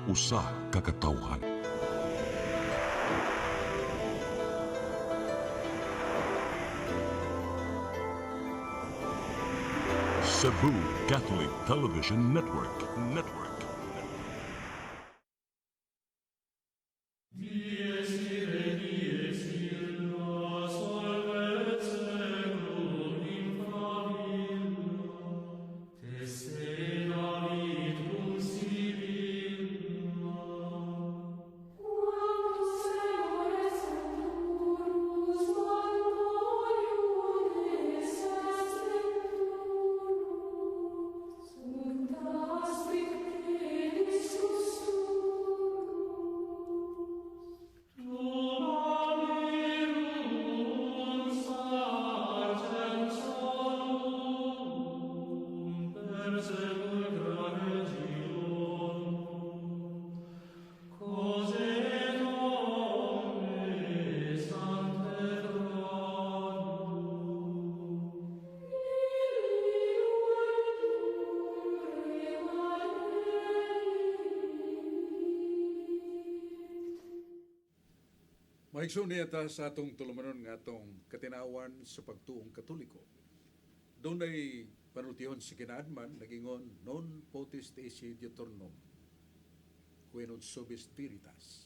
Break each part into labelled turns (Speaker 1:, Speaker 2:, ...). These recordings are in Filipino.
Speaker 1: usa ka katawhan. Cebu Catholic Television Network.
Speaker 2: Maigsoon niya ta sa atong tulumanon nga atong katinawan sa pagtuong Katoliko. Doon ay panultihon si kinaadman, nagingon, non potest esse diuturnum, quenod sobi spiritas.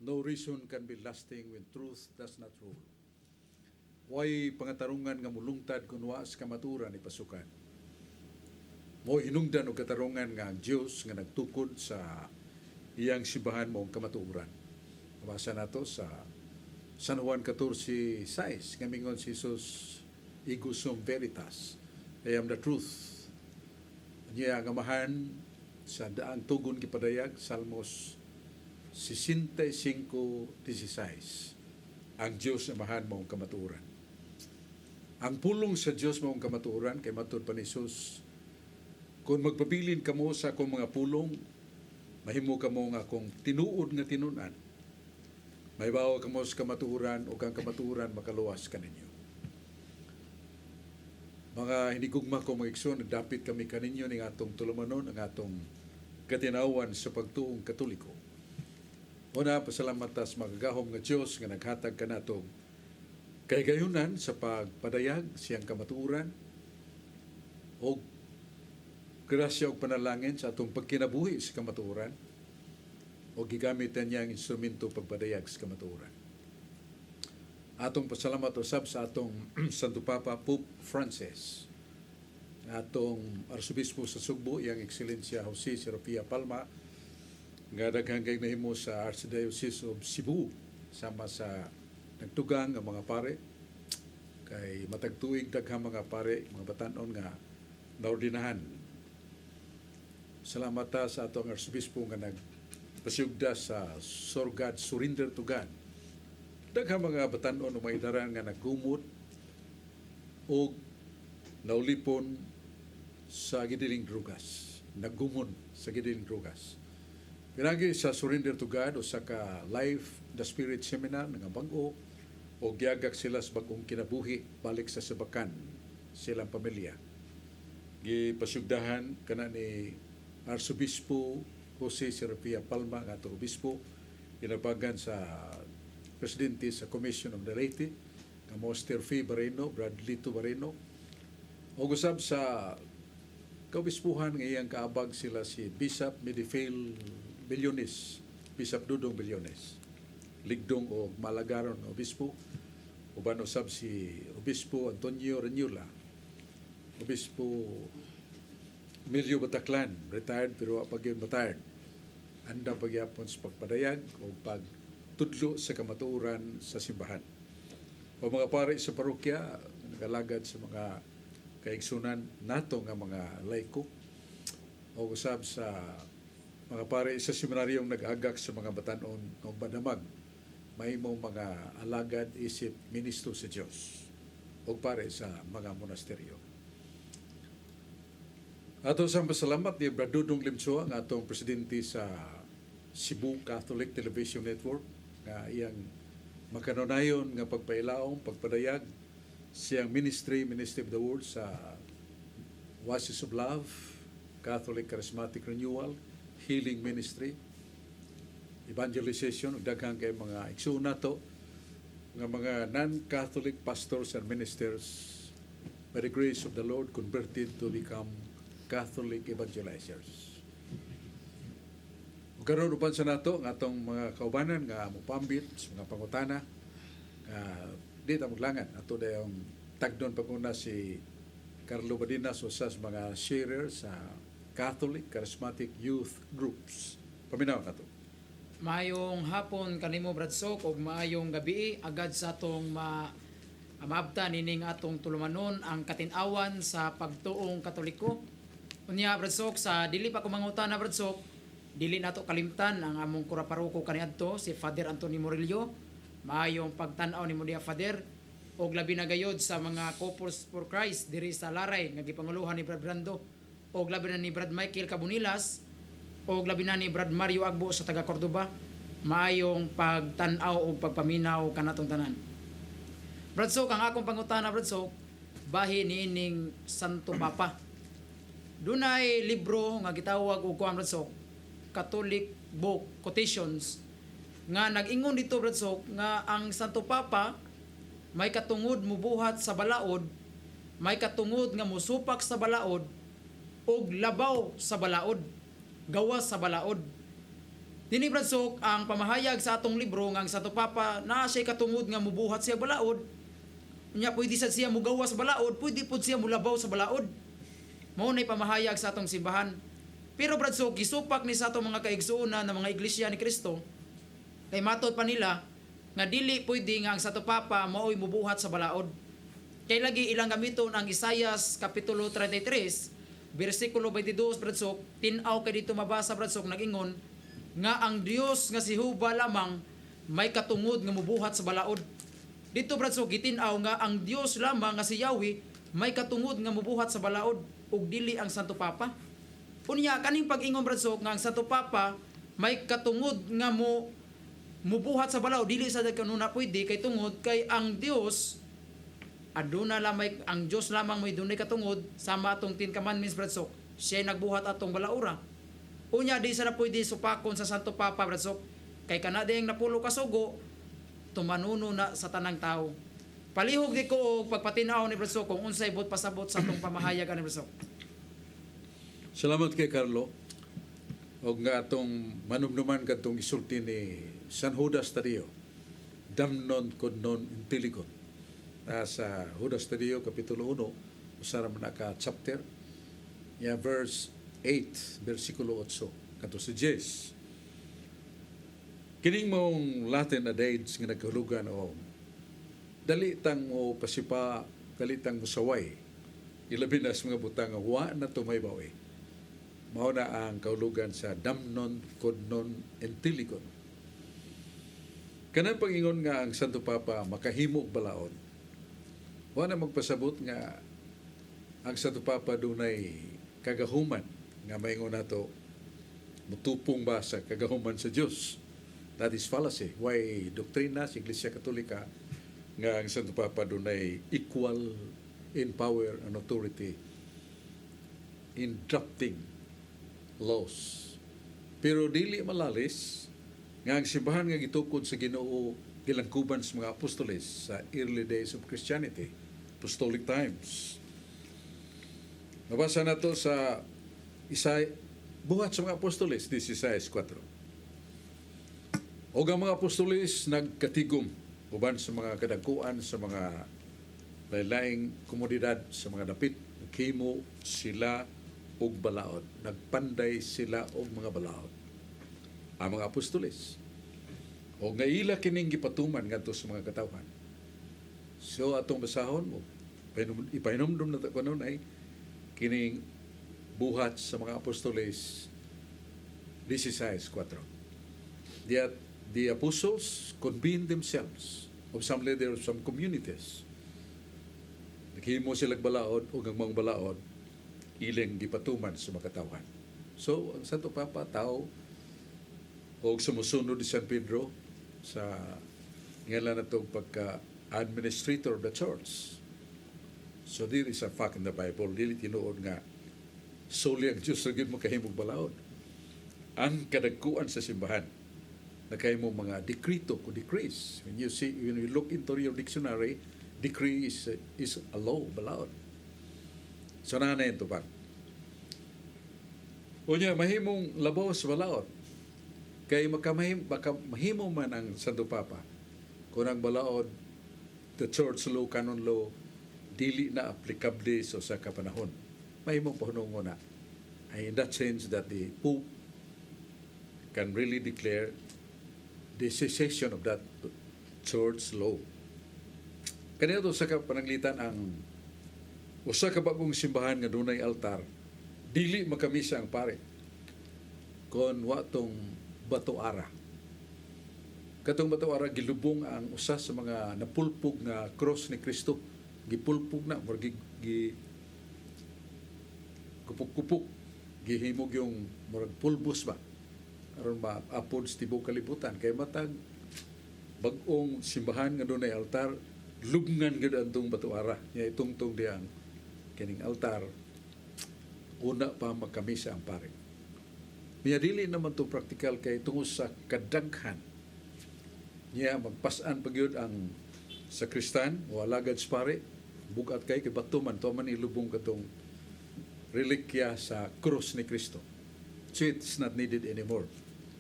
Speaker 2: No reason can be lasting when truth does not rule. Way pangatarungan nga mulungtad kung waas kamaturan ni pasukan. Mo hinungdan o katarungan nga ang Diyos nga nagtukod sa iyang sibahan mo ang kamaturan. Basa nato sa San Juan 14:6, ngamingon si Jesus, ego sum veritas, I am the truth. Niya ang amahan sa daang tugon kipadayag, Salmos 65:16, ang Diyos amahan mo ang kamaturan. Ang pulong sa Diyos mo ang kamaturan, kay matud pa ni Jesus, kung magpabilin kamo sa akong mga pulong, mahimo kamo nga akong tinuod nga tinunan. May bawa kamo sa kamaturan o kang kamaturan makaluwas ka ninyo. Mga hinigugma ko mga igsoon, nagdapit kami kaninyo ng atong tulumanon, ang atong katinawan sa pagtuong Katoliko. Una, pasalamat tas magagahom nga Diyos nga naghatag ka natong kaygayunan sa pagpadayag siyang kamaturan o grasya o panalangin sa atong pagkinabuhi sa kamaturan o gigamit niya ang instrumento pagpadayag sa kamaturan. Atong pasalamat usab sa atong Santo Papa Pope Francis, atong Arsobispo sa Sugbo, yang Ekscelensya Jose Serapia Palma, nga daghang kay nahimo sa Archdiocese of Cebu, sama sa nagtugang ang mga pare, kay matagtuig daghang mga pare, mga batanon nga naordinahan. Salamat ta sa atong Arsobispo nga pasiyugda sa Sorgad, Surrender to God. Daghang mga batanon o mga idaran nga naggumot o naulipon sa gidiling drugas. Naggumon sa gidiling drugas. Pinagi sa Surrender to God o sa ka Life the Spirit Seminar nga bag-o o giagak sila sa bagong kinabuhi balik sa sabakan silang pamilya. Gipasiyugdahan kana ni Arsobispo Jose Serapia Palma, ang atong obispo, ginabagan sa presidente sa Commission of the Laity, nga Moster Fee Barreno, Brad Lito Barreno, o gusab sa kaobispuhan nga iyang kaabag sila si Bishop Medifil Bilyones, Bishop Dudong Bilyones, Ligdong o Malagaron obispo, uban usab si Obispo Antonio Reñula, Obispo Emilio Bataclan, retired pero pag-yun retired. Anda pagyapon sa pagpadayag o pagtudlo sa kamaturan sa simbahan. O mga pare sa parokya, nagalagad sa mga kaigsunan nato nga mga laiko, o usab sa mga pare sa seminaryong nag-agak sa mga batanon o banamag, may mga alagad isip ministro sa Diyos o pare sa mga monasteryo. Ato sa pasalamat ni Brad Dudong Limsoa, ang atong presidente sa Cebu Catholic Television Network, nga iyang makanunayon nga pagpailaong, pagpadayag siyang Ministry of the Word sa Oasis of Love, Catholic Charismatic Renewal, healing ministry, evangelization, ug daghang kay mga igsoon nato nga mga non-Catholic pastors and ministers by the grace of the Lord converted to become Catholic evangelizers. Ug karon uban sa nato nga atong mga kaubanan nga mopambit sa mga pangutana nga di ta maglangan ato dayong tagdon paguna si Carlo Badinas usa sa mga sharer sa Catholic Charismatic Youth Groups. Paminaw nato.
Speaker 3: Maayong hapon kanimo Bradsok ug maayong gabi agad sa atong maabta nining atong tulumanon ang katin-awan sa pagtuong Katoliko. Unya Bradsok sa dili pa ko mangutana Bradsok, dili nato kalimtan ang among kuraparuko kaniadto si Father Anthony Murillo. Maayong pagtan-aw nimo diha Father og labi na gayod sa mga Couples for Christ diri sa Laray nga gipanguluhan ni Brad Brando og labi na ni Brad Michael Cabunilas o labi na ni Brad Mario Agbo sa taga Cordoba. Maayong pagtan-aw o pagpaminaw kanatong tanan. Bradsok, ang akong pangutana Bradsok, bahin nining Santo Papa. Dunay libro nga gitawag og kuan Bradsok, Catholic Book Quotations nga nag-ingon dito Bradsok nga ang Santo Papa may katungod mubuhat sa balaod, may katungod nga musupak sa balaod ug labaw sa balaod, gawas sa balaod. Dini Bradsok ang pamahayag sa atong libro nga ang Santo Papa na siya katungod nga mubuhat siya balaod. Nya pwede sad siya mugawas sa balaod, pwede pud siya mulabaw sa balaod. Mao nay pamahayag sa atong simbahan. Pero Bradsok gisupak ni sa atong mga kaigsuonan ng mga iglesia ni Kristo kay matod pa nila nga dili pwede nga ang Santo Papa mao'y mubuhat sa balaod. Kay lagi ilang gamiton ang Isaias kapitulo 33 versikulo 22 Bradsok, tin-aw kay dito mabasa Bradsok nag-ingon nga ang Dios nga si Jehova lamang may katungod nga mubuhat sa balaod. Dito Bradsok gitin-aw nga ang Dios lamang nga si Yahweh may katungod nga mubuhat sa balaod ug dili ang Santo Papa. Unya kaning pag-ingon Bradsok nga ang Santo Papa may katungod nga mubuhat sa balaod dili sa kanuna pwede kay tungod kay ang Dios aduna lamay ang Dios lamang may dunay katungod sama atong 10 commandments Bradsok. Siya nagbuhat atong balaura. Unya di sa na pwede supakon sa Santo Papa Bradsok kay kana dayang napulo ka sugo tumanuno na sa tanang tao. Palihog di ko og pagpatinaw ni Bradsok kung unsay bot pasabot sa atong pamahayag ani Bradsok.
Speaker 2: Salamat kay Carlo. Og nga atong manumnuman kadtong isulti ni San Judas Tadeo. Damnon non intelligot. Sa Judas Tadeo kapitulo 1 usara man ka chapter ya verse 8 versikulo 8 kanto si 10. Kining mong Latin adage nga nagkahulugan o dali tang mo pasipa, dali tang musaway. Ilabi na sa mga butang nga wa na tumaybaw eh. Mao na ang kahulugan sa damnon non intelligot. Kanang pangingon nga ang Santo Papa makahimo og balaod. Wa na magpasabot nga ang Santo Papa dunay kagahuman nga maingon nato mutupong ba sa kagahuman sa Dios. That is fallacy. Why doktrina sa Iglesia Katolika nga ang Santo Papa dunay equal in power and authority in drafting laws. Pero dili malalis nga ang simbahan nga gitukod sa Ginoo gilangkuban sa mga apostoles sa early days of Christianity, apostolic times. Nabasa nato sa buhat sa mga apostoles, this is Isaiah 4. O ang mga apostoles nagkatigom uban sa mga kadagkuan sa mga lain-laing komunidad sa mga dapit. Nagkimo sila og balaod. Nagpanday sila og mga balaod. Ang mga apostoles. O nga ila kining gipatuman ngadto sa mga katawhan. So atong basahon mo, ipahinumdum na tayo ay kining buhat sa mga apostoles 16:4. The apostles convened themselves of some leaders of some communities. Naghimo sila balaod o ang mga balaod ilang gipatuman sa mga katawhan. So ang Santo Papa tao o sumusunod ni San Pedro sa ngalan natong pagka-administrator of the church. So there is a fact in the Bible, dili tinuod nga solely ang Diyos na mo kahimog balaod. ang kadagkuan sa simbahan na kay mo mga dekrito o decrees. When you look into your dictionary, decree is a law, balaod. So na ito pa. Unya, mahimong labaw sa balaod. Kay mahimo man ang Santo Papa kung ang balaod, the church law, canon law, dili na applicable sa kapanahon. Mahimong pahunungon na. In that sense that the Pope can really declare the cessation of that church law. Kanina to sa pananglitan ang usa ka bagong simbahan nga dunay altar, dili makamisa ang pare kon watong batoara. Katong batoara gilubong ang usa sa mga napulpog nga cross ni Kristo, gipulpog na or kupok-kupok, gihimog yung murag pulbos ba aron maapod sa tibok kalibutan kay matag bag-ong simbahan nga dunay altar, lubngan gid antong batoara nya itungtong diang kining altar una pa makamisa ang pare. Niya dili naman to praktikal kay tungod sa kadaghan niya magpasan pagyud ang sakristan o alagad sa pare bugat kay bato man to man ilubong katong relikya sa krus ni Kristo. So it's not needed anymore.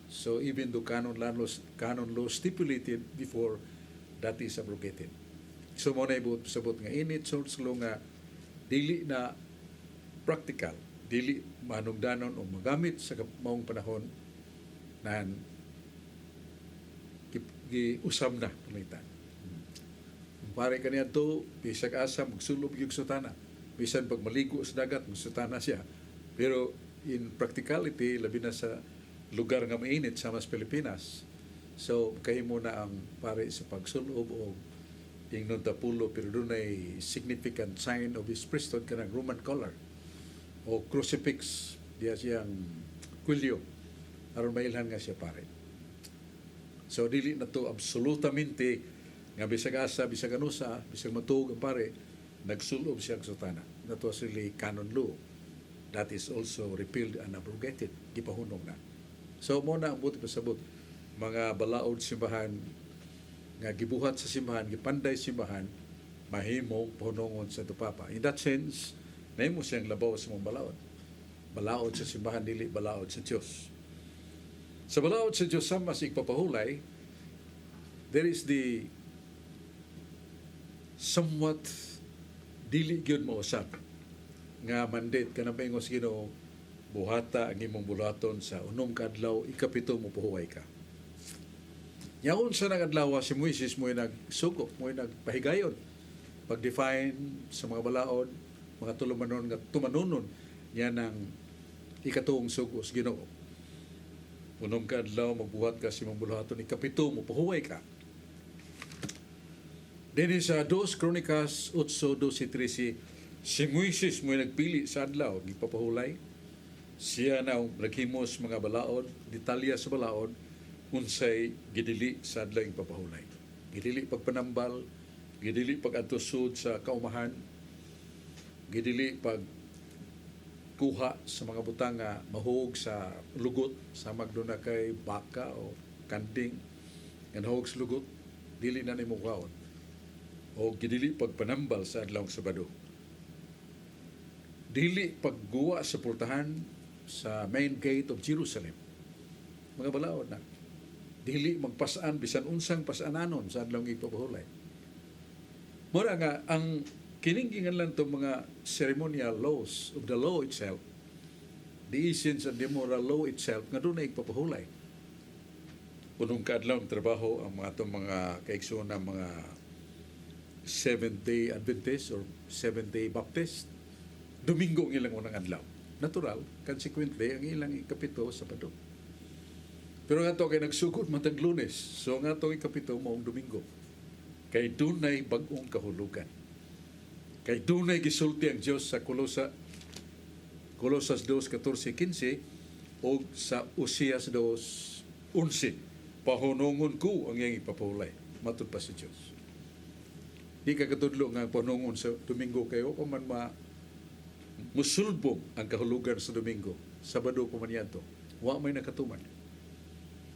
Speaker 2: So even though canon law stipulated before, that is abrogated. So mo na sabot nga init church law nga dili na practical, dili manungdanon o magamit sa maong panahon na giusam na palitan. Pare kaniya to, bisag asa magsulob yung sutana. Bisan pag maligo sa dagat, magsutana siya. Pero in practicality, labi na sa lugar nga mainit sa mas Pilipinas. So, kayo muna ang pare sa pagsulob o ingnon tapulo, pero doon ay significant sign of his priesthood kanang Roman collar o crucifix, diya siyang kwilyo. Aron mailhan nga siya pare. So, dili na to absolutamente nga bisag asa, bisag anusa, bisag matuog ang pare, nagsulob siya sa sutana. That was really canon law. That is also repealed and abrogated. Gipahunong na. So, muna ang buti pasabot. Mga balaod simbahan nga gibuhat sa simbahan, gipanday simbahan, mahimo pahunongon sa Papa. In that sense, nahimo siyang labaw sa mga balaod. Balaod sa simbahan, dili balaod sa Diyos. Sa balaod sa Diyos, sa mas igpapahulay, there is the somewhat dili gyud mausap nga mandate kanang paingos Ginoo, buhata ang imong bulaton sa unong kadlaw ikapito mo puhuway ka. Yaon sa nagadlaw si Moises mo nagsugo, mo nagpahigayon pag-define sa mga balaod, mga tulumanon nga tumanunon niya ng ikatuong sugo sa Ginoo. Unong kadlaw magbuhat ka sa imong bulaton ikapito mo puhuway ka. Dini sa 2 Kronikas 8:12-13, si Moises mo nagpili sa adlaw, gipapahulay. Siya na naghimos mga balaod, detalya sa balaod, unsay gidili sa adlaw gipapahulay. Gidili pagpanambal, gidili pag-antusod sa kaumahan, gidili pag kuha sa mga butang nga mahog sa lugot, sa magduna kay baka o kanding, nga nahog sa lugot, dili na nimo kaon. O gidili pagpanambal sa adlawng Sabado. Dili pagguwa sa pultahan sa main gate of Jerusalem. Mga balaod na. Dili magpasaan bisan unsang pasananon sa adlawng ipapahulay. Mura nga ang kiningingan lang itong mga ceremonial laws of the law itself, the essence and the moral law itself, nga doon na ipapahulay. Unong kaadlawng trabaho ang mga itong mga kaiksuon na mga Seventh-day Adventist or Seventh-day Baptist, Domingo ang ilang unang adlaw. Natural, consequently, ang ilang ikapito Sabado. Pero nga ito kay nagsugod matag Lunes, so nga ito ikapito maong Domingo. Kay dunay bag-ong kahulugan. Kay dunay gisulti ang Diyos sa Colosas 2:14-15 o sa Usias 2:11. Pahunungon ko ang iyang ipapahulay. Matud pa si Diyos. Di ka katudlo nga panungon sa Domingo kayo kung man musulbong ang kahulugan sa Domingo. Sabado pa man yan to. wa may nakatuman.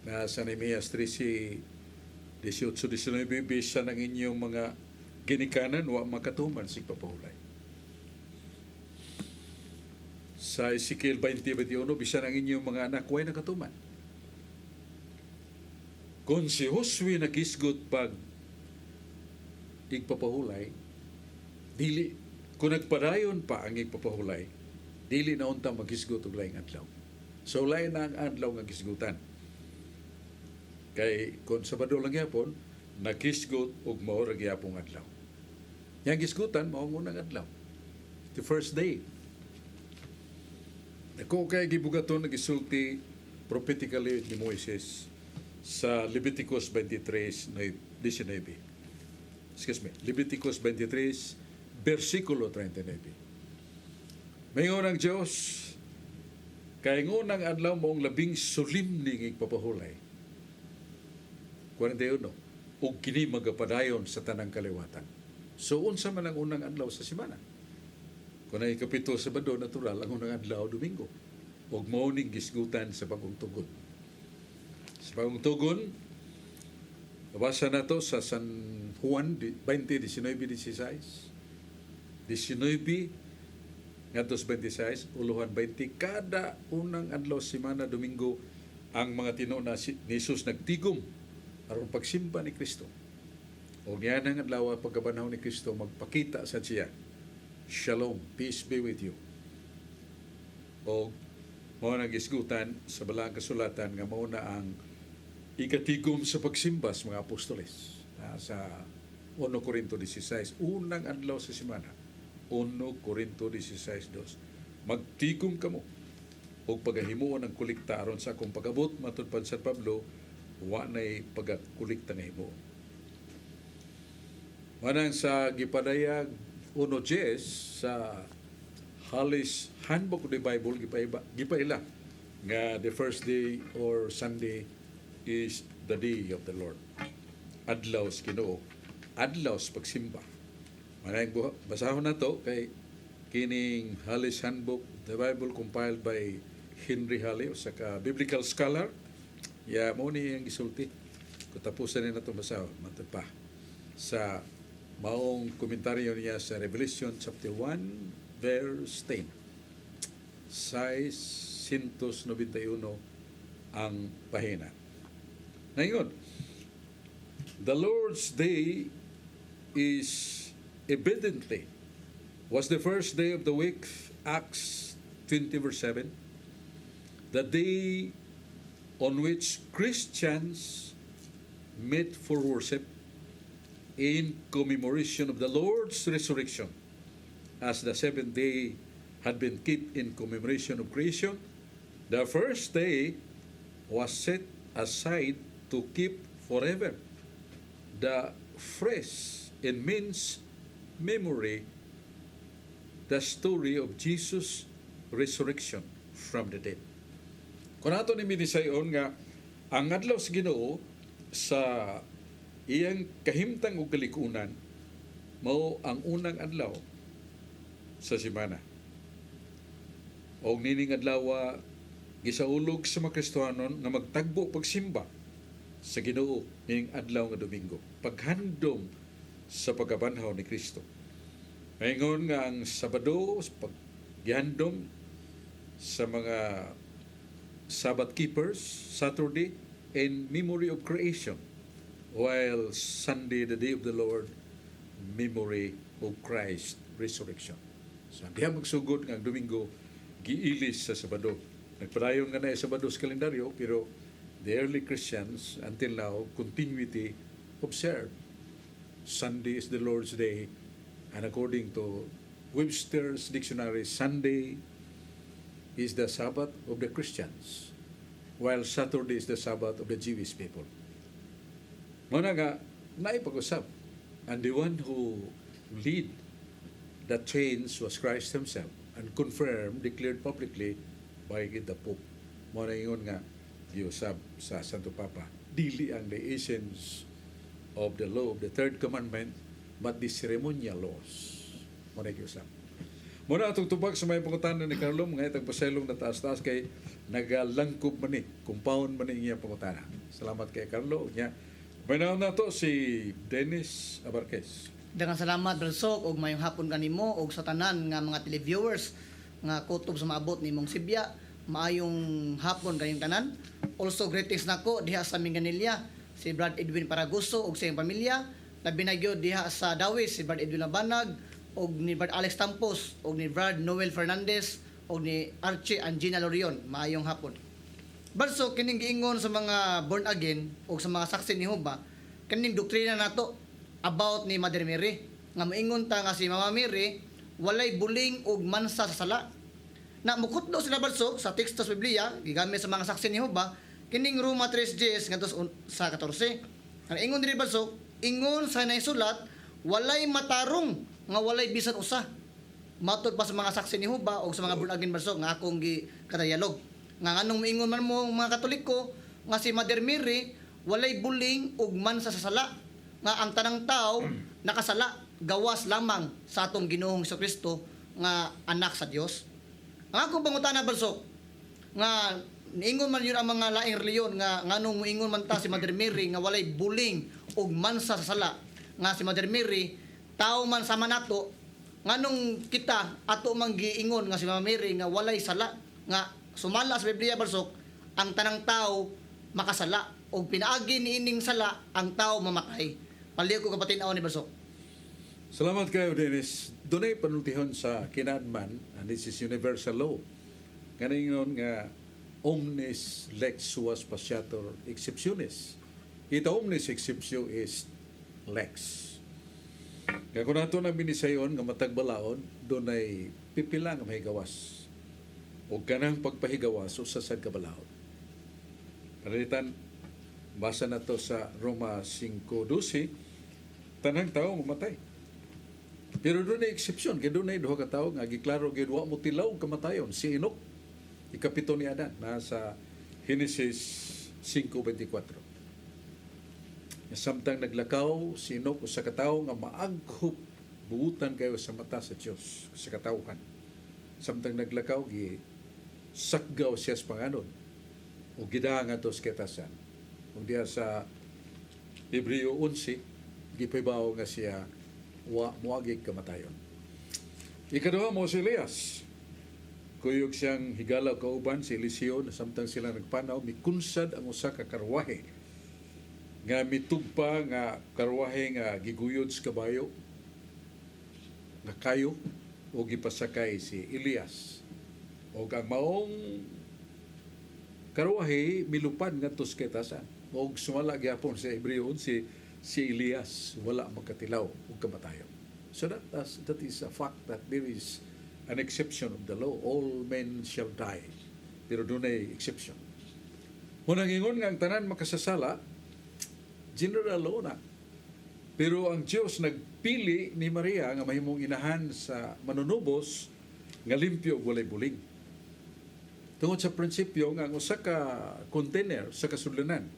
Speaker 2: Na sa Nehemias 13, 18-19, bisa ng inyong mga ginikanan, wa makatuman sig papahulay. Sa Ezekiel 20-21, bisa ng inyong mga anak, way nakatuman. Kung si Josue nagisgot pag igpapahulay, dili, kung nagpadayon pa ang igpapahulay, dili na unta magisgot og laing adlaw. So lain na ang adlaw nga gisgutan. Kay kung Sabado lang gyapon, nagisgot og mao ra gyapon adlaw. Yang gisgutan mao ang unang adlaw. The first day. Ako kay gibugaton nagisulti prophetically ni Moises sa Leviticus 23:19. Excuse me, Leviticus 23, versikulo 39. Mayon ang Diyos, kay ngunang adlaw moong labing solimning igpapahulay. 41, ug kini magapadayon sa tanang kaliwatan. So, unsa man ang unang adlaw sa semana? Kung ay kapito Sabado, natural, ang unang adlaw, Domingo. Ug morning gisgutan sa bagong tugon. Sa bagong tugon, nabasa na to sa San Juan 20:19-16. 19 ngadtos 26, uluhan 20, kada unang adlaw semana Domingo ang mga tinuo na ni Jesus nagtigom aron pagsimba ni Kristo. O yan ang adlaw pagkabanhaw ni Kristo magpakita sa siya. Shalom, peace be with you. O mao nang gisgutan sa balang kasulatan nga mao na ang ikatigom sa pagsimba sa mga apostoles. Sa 1 Corinto 16, unang adlaw sa semana. 1 Corinto 16:2. Magtigom kamo og pagahimuon ang kolekta aron sa akong pag-abot matud pa San Pablo wa nay pagakolekta nga himo. Manang sa gipadayag 1:10 sa Hollis Handbook of the Bible gipaila nga the first day or Sunday is the day of the Lord. Adlaw sa Ginoo, adlaw sa pagsimba. Manang basahon na to kay kining Hollis Handbook the Bible compiled by Henry Halley usa ka biblical scholar. Ya mo ni ang gisulti. Kung tapusan na ito basahon, matod pa sa maong komentaryo niya sa Revelation chapter 1 verse 10. 691 ang pahina. Ngayon, the Lord's Day is evidently was the first day of the week, Acts 20 verse 7, the day on which Christians met for worship in commemoration of the Lord's resurrection. As the seventh day had been kept in commemoration of creation, the first day was set aside to keep forever the fresh in men's memory the story of Jesus' resurrection from the dead. Kung ato ni minisayon nga ang adlaw sa Ginoo sa iyang kahimtang ug kalikunan mao ang unang adlaw sa semana. O nining adlaw gisaulog sa mga Kristiyanon nga magtagbo pagsimba sa Ginoo ning adlaw nga Domingo. Paghandom sa pagkabanhaw ni Kristo. Ngayon nga ang Sabado paggihandom sa mga Sabbath keepers, Saturday in memory of creation, while Sunday, the day of the Lord, memory of Christ's resurrection. So, diha magsugod nga ang Domingo, giilis sa Sabado. Nagpadayon nga na sa Sabado sa kalendaryo, pero the early Christians, until now, continuity observe. Sunday is the Lord's Day, and according to Webster's Dictionary, Sunday is the Sabbath of the Christians, while Saturday is the Sabbath of the Jewish people. Muna nga, naipag-usap. And the one who lead the change was Christ Himself and confirmed, declared publicly by the Pope. Muna yun nga, giusap sa Santo Papa. Dili ang the essence of the law of the third commandment, but the ceremonial laws. Muna giusap. Muna atong tubag sa may pangutanan ni Carlo, mga itang paselong na taas-taas kay nagalangkob man ni, compound man ni iya pangutana. Salamat kay Carlo. Nya, may na to si Dennis Abarquez.
Speaker 4: Daghang salamat Brad Sok ug mayong hapon kanimo ug sa tanan nga mga televiewers nga kutob sa maabot nimong Sibya. Maayong hapon kayong tanan. Also greetings nako diha sa Minganilla si Brad Edwin Paraguso ug sa iyang pamilya. Labi na gyud diha sa Dawis si Brad Edwin Labanag ug ni Brad Alex Tampos ug ni Brad Noel Fernandez ug ni Archie Angina Lorion. Maayong hapon. Brad Sok, kining giingon sa mga born again ug sa mga saksi ni Jehova, kining doktrina nato about ni Mother Mary nga moingon ta nga si Mama Mary walay buling ug mansa sa sala. Na mukutlo sila balso sa teksto sa Biblia gigamit sa mga saksi ni Jehova kining Roma 3:10 ngadto sa 14. Ang ingon diri balso, ingon sa naisulat walay matarong nga walay bisan usa. Matod pa sa mga saksi ni Jehova o sa mga born again balso nga akong kadayalog. Nga nganong moingon man mo mga Katoliko nga si Mother Mary walay buling ug mansa sa sala nga ang tanang tao nakasala gawas lamang sa atong Ginoong Jesucristo nga anak sa Dios. Ang akong pangutana balsok nga niingon man yun ang mga laing reliyon nga nganong moingon man ta si Mother Mary nga walay buling ug mansa sa sala nga si Mother Mary tao man sama nato nganong kita ato man giingon nga si Mama Mary nga walay sala nga sumala sa Biblia balsok ang tanang tao makasala ug pinaagi niining sala ang tao mamatay. Paliw ko kapatinaw ni balsok.
Speaker 2: Salamat kayo, Dennis. Dunay panultihon sa kinadman, and this is universal law. Ngayon nga, omnis lex suas pasiatur exceptionis. Ita omnis exceptio is lex. Kaya kung nato na binisayon nga matagbalaon, dunay pipila nga mahigawas. O kanang pagpahigawas o sasad kabalaon. Palitan, basa na to sa Roma 5:12, tanang tao mamatay. Pero doon ay eksepsyon, kaya doon ay duha ka tao nga giklaro gyud wa mo tilaw kamatayon si Enoch, ikapito ni Adan, nasa Genesis 5:24. Samtang naglakaw si Enoch sa katawo nga maaghop buutan kayo sa mata sa Dios sa katawhan. Samtang naglakaw gi sakgaw siya sa panganon o gidanga to sa ketasan. O diya sa Hebreo 11 gipahibaw nga siya wa muagig kamatayon. Ikaduha mo si Elias. Kuyog siyang higalaw kauban si Eliseo na samtang sila nagpanaw, mikunsad ang usa ka karwahe nga mitugpa nga karwahe nga giguyod sa kabayo nga kayo o gipasakay si Elias. O ang maong karwahe milupad nga tos ketasan. O sumala gyapon sa Hebreo si Elias wala magkatilaw o kamatayon. So that is a fact that there is an exception of the law. All men shall die. Pero doon ay exception. Munang ingon nga ang tanan makasasala, general law na. Pero ang Diyos nagpili ni Maria nga mahimong inahan sa manunubos nga limpyo ug walay buling. Tungod sa prinsipyo nga ang usa ka container sa kasudlanan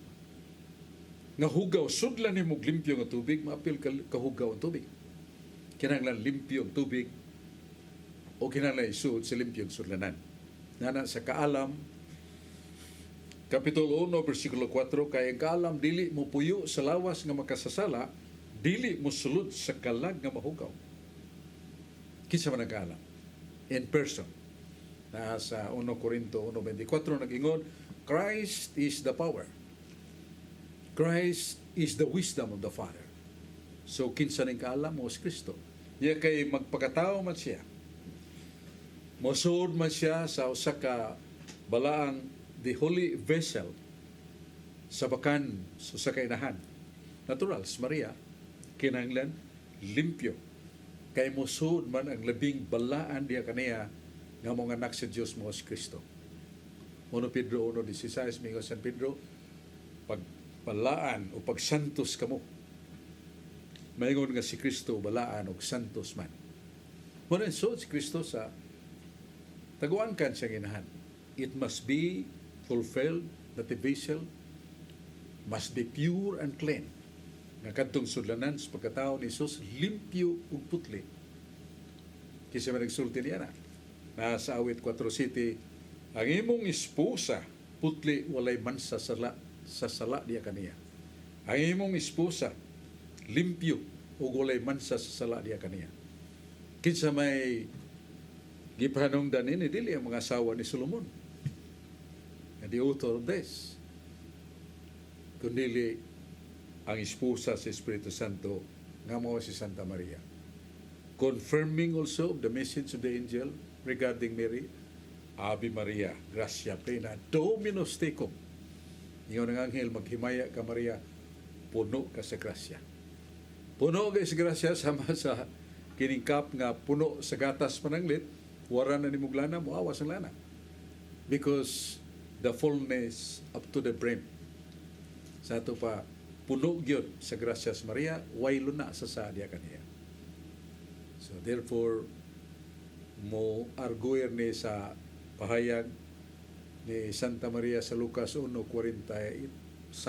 Speaker 2: nga hugaw sudlan nimo limpyo nga tubig, maapil kahugaw ang tubig. Kinahanglan limpyo ang tubig o kinahanglan isud sa limpyo ang sudlanan. Nana sa Kaalam Kapitulo 1 versikulo 4, kay ang kaalam dili mo puyo sa lawas nga makasasala, dili mo sulod sa kalag nga mahugaw. Kinsa man ang kaalam? In person. Na sa 1 Corinto 1:24 nag-ingon, Christ is the power. Christ is the wisdom of the Father. So, kinsa ning kaalam mo si Kristo. Iya kay magpakatao man siya. Mosuod man siya sa usa ka balaang the holy vessel sa bakan sa usa ka inahan. Natural, si Maria, kinahanglan limpyo. Kay mosuod man ang labing balaan diya kaniya nga mga anak sa Dios mo si Kristo. 1 Pedro 1:16, mingo San Pedro, pagbalaan o pagsantos kamo. Maingon nga si Kristo balaan o santos man. Muna so si Kristo sa taguan kan siyang inahan. It must be fulfilled that the vessel must be pure and clean. Nga kadtong sudlanan sa pagkatao ni Jesus limpyo ug putli. Kisa man nagsulti niya na sa awit 4:7, Ang imong esposa, putli walay man sa sala diya kaniya. Ang imong esposa, limpyo o walay man sa sala diya kaniya. Kinsa may gipanungdan ini, dili ang mga asawa ni Solomon. The author of this. Kundi ang esposa sa Espiritu Santo nga mao si Santa Maria. Confirming also the message of the angel regarding Mary, Ave Maria, gracia plena, Dominus tecum. Ingon ng anghel, maghimaya ka Maria, puno ka sa grasya. Puno ka sa grasya sama sa kiningkap nga puno sa gatas pananglit, wara na ni muglana, muawas ang lana. Because the fullness up to the brim. Sa ito pa, puno gyud sa grasya sa Maria, waylo na sa sadya kaniya. So therefore, mo arguer ni sa pahayag ni Santa Maria sa Lucas 1:46,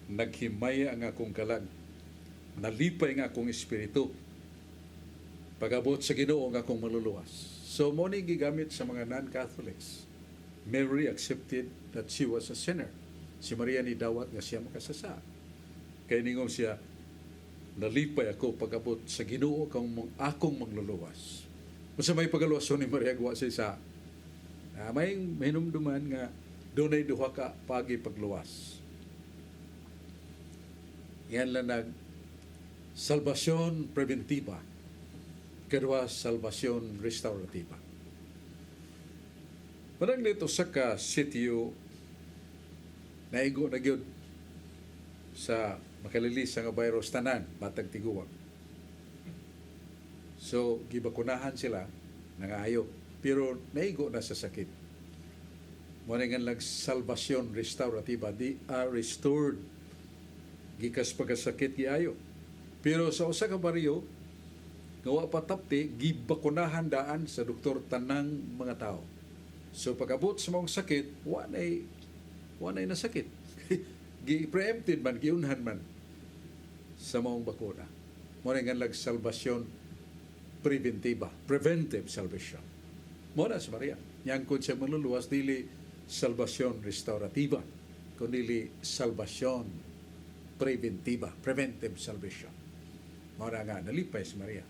Speaker 2: naghimaya ang akong kalag, nalipay ang akong espiritu, pag-abot sa Ginoo ang akong maluluwas. So mo ni gigamit sa mga non-Catholics. Mary accepted that she was a sinner. Si Maria ni dawat nga siya makasasa. Kaya ningong siya, nalipay ako pag-abot sa Ginoo akong magluluwas. Kung may pagaluwason ni Maria gawa siya sa may hinumduman nga dunay duha ka pagi pagluwas. Yan lang salvasyon preventiva, kadua salvasyon restaurativa. Parang dito sa ka sitio naigo na gyud sa makalilisa nga virus tanan batag tiguwang. So gibakunahan sila nangayo pero naigo na sa sakit. Mo nga lang salvasyon restaurativa, they are restored gikas pagkasakit giayo. Pero sa usa ka baryo gawa patapti gibakunahan daan sa doktor tanang mga tao. So pag-abot sa mong sakit, wanay nasakit. Gi-preempted man, giunhan man sa mong bakuna. Muna nga lang salvasyon preventiva, preventive salvation. Muna sa Maria. Yang kung siya maluluwas, dili salvasyon restaurativa, kundi salvasyon preventiva, preventive salvation. Muna nga, nalipay si Maria.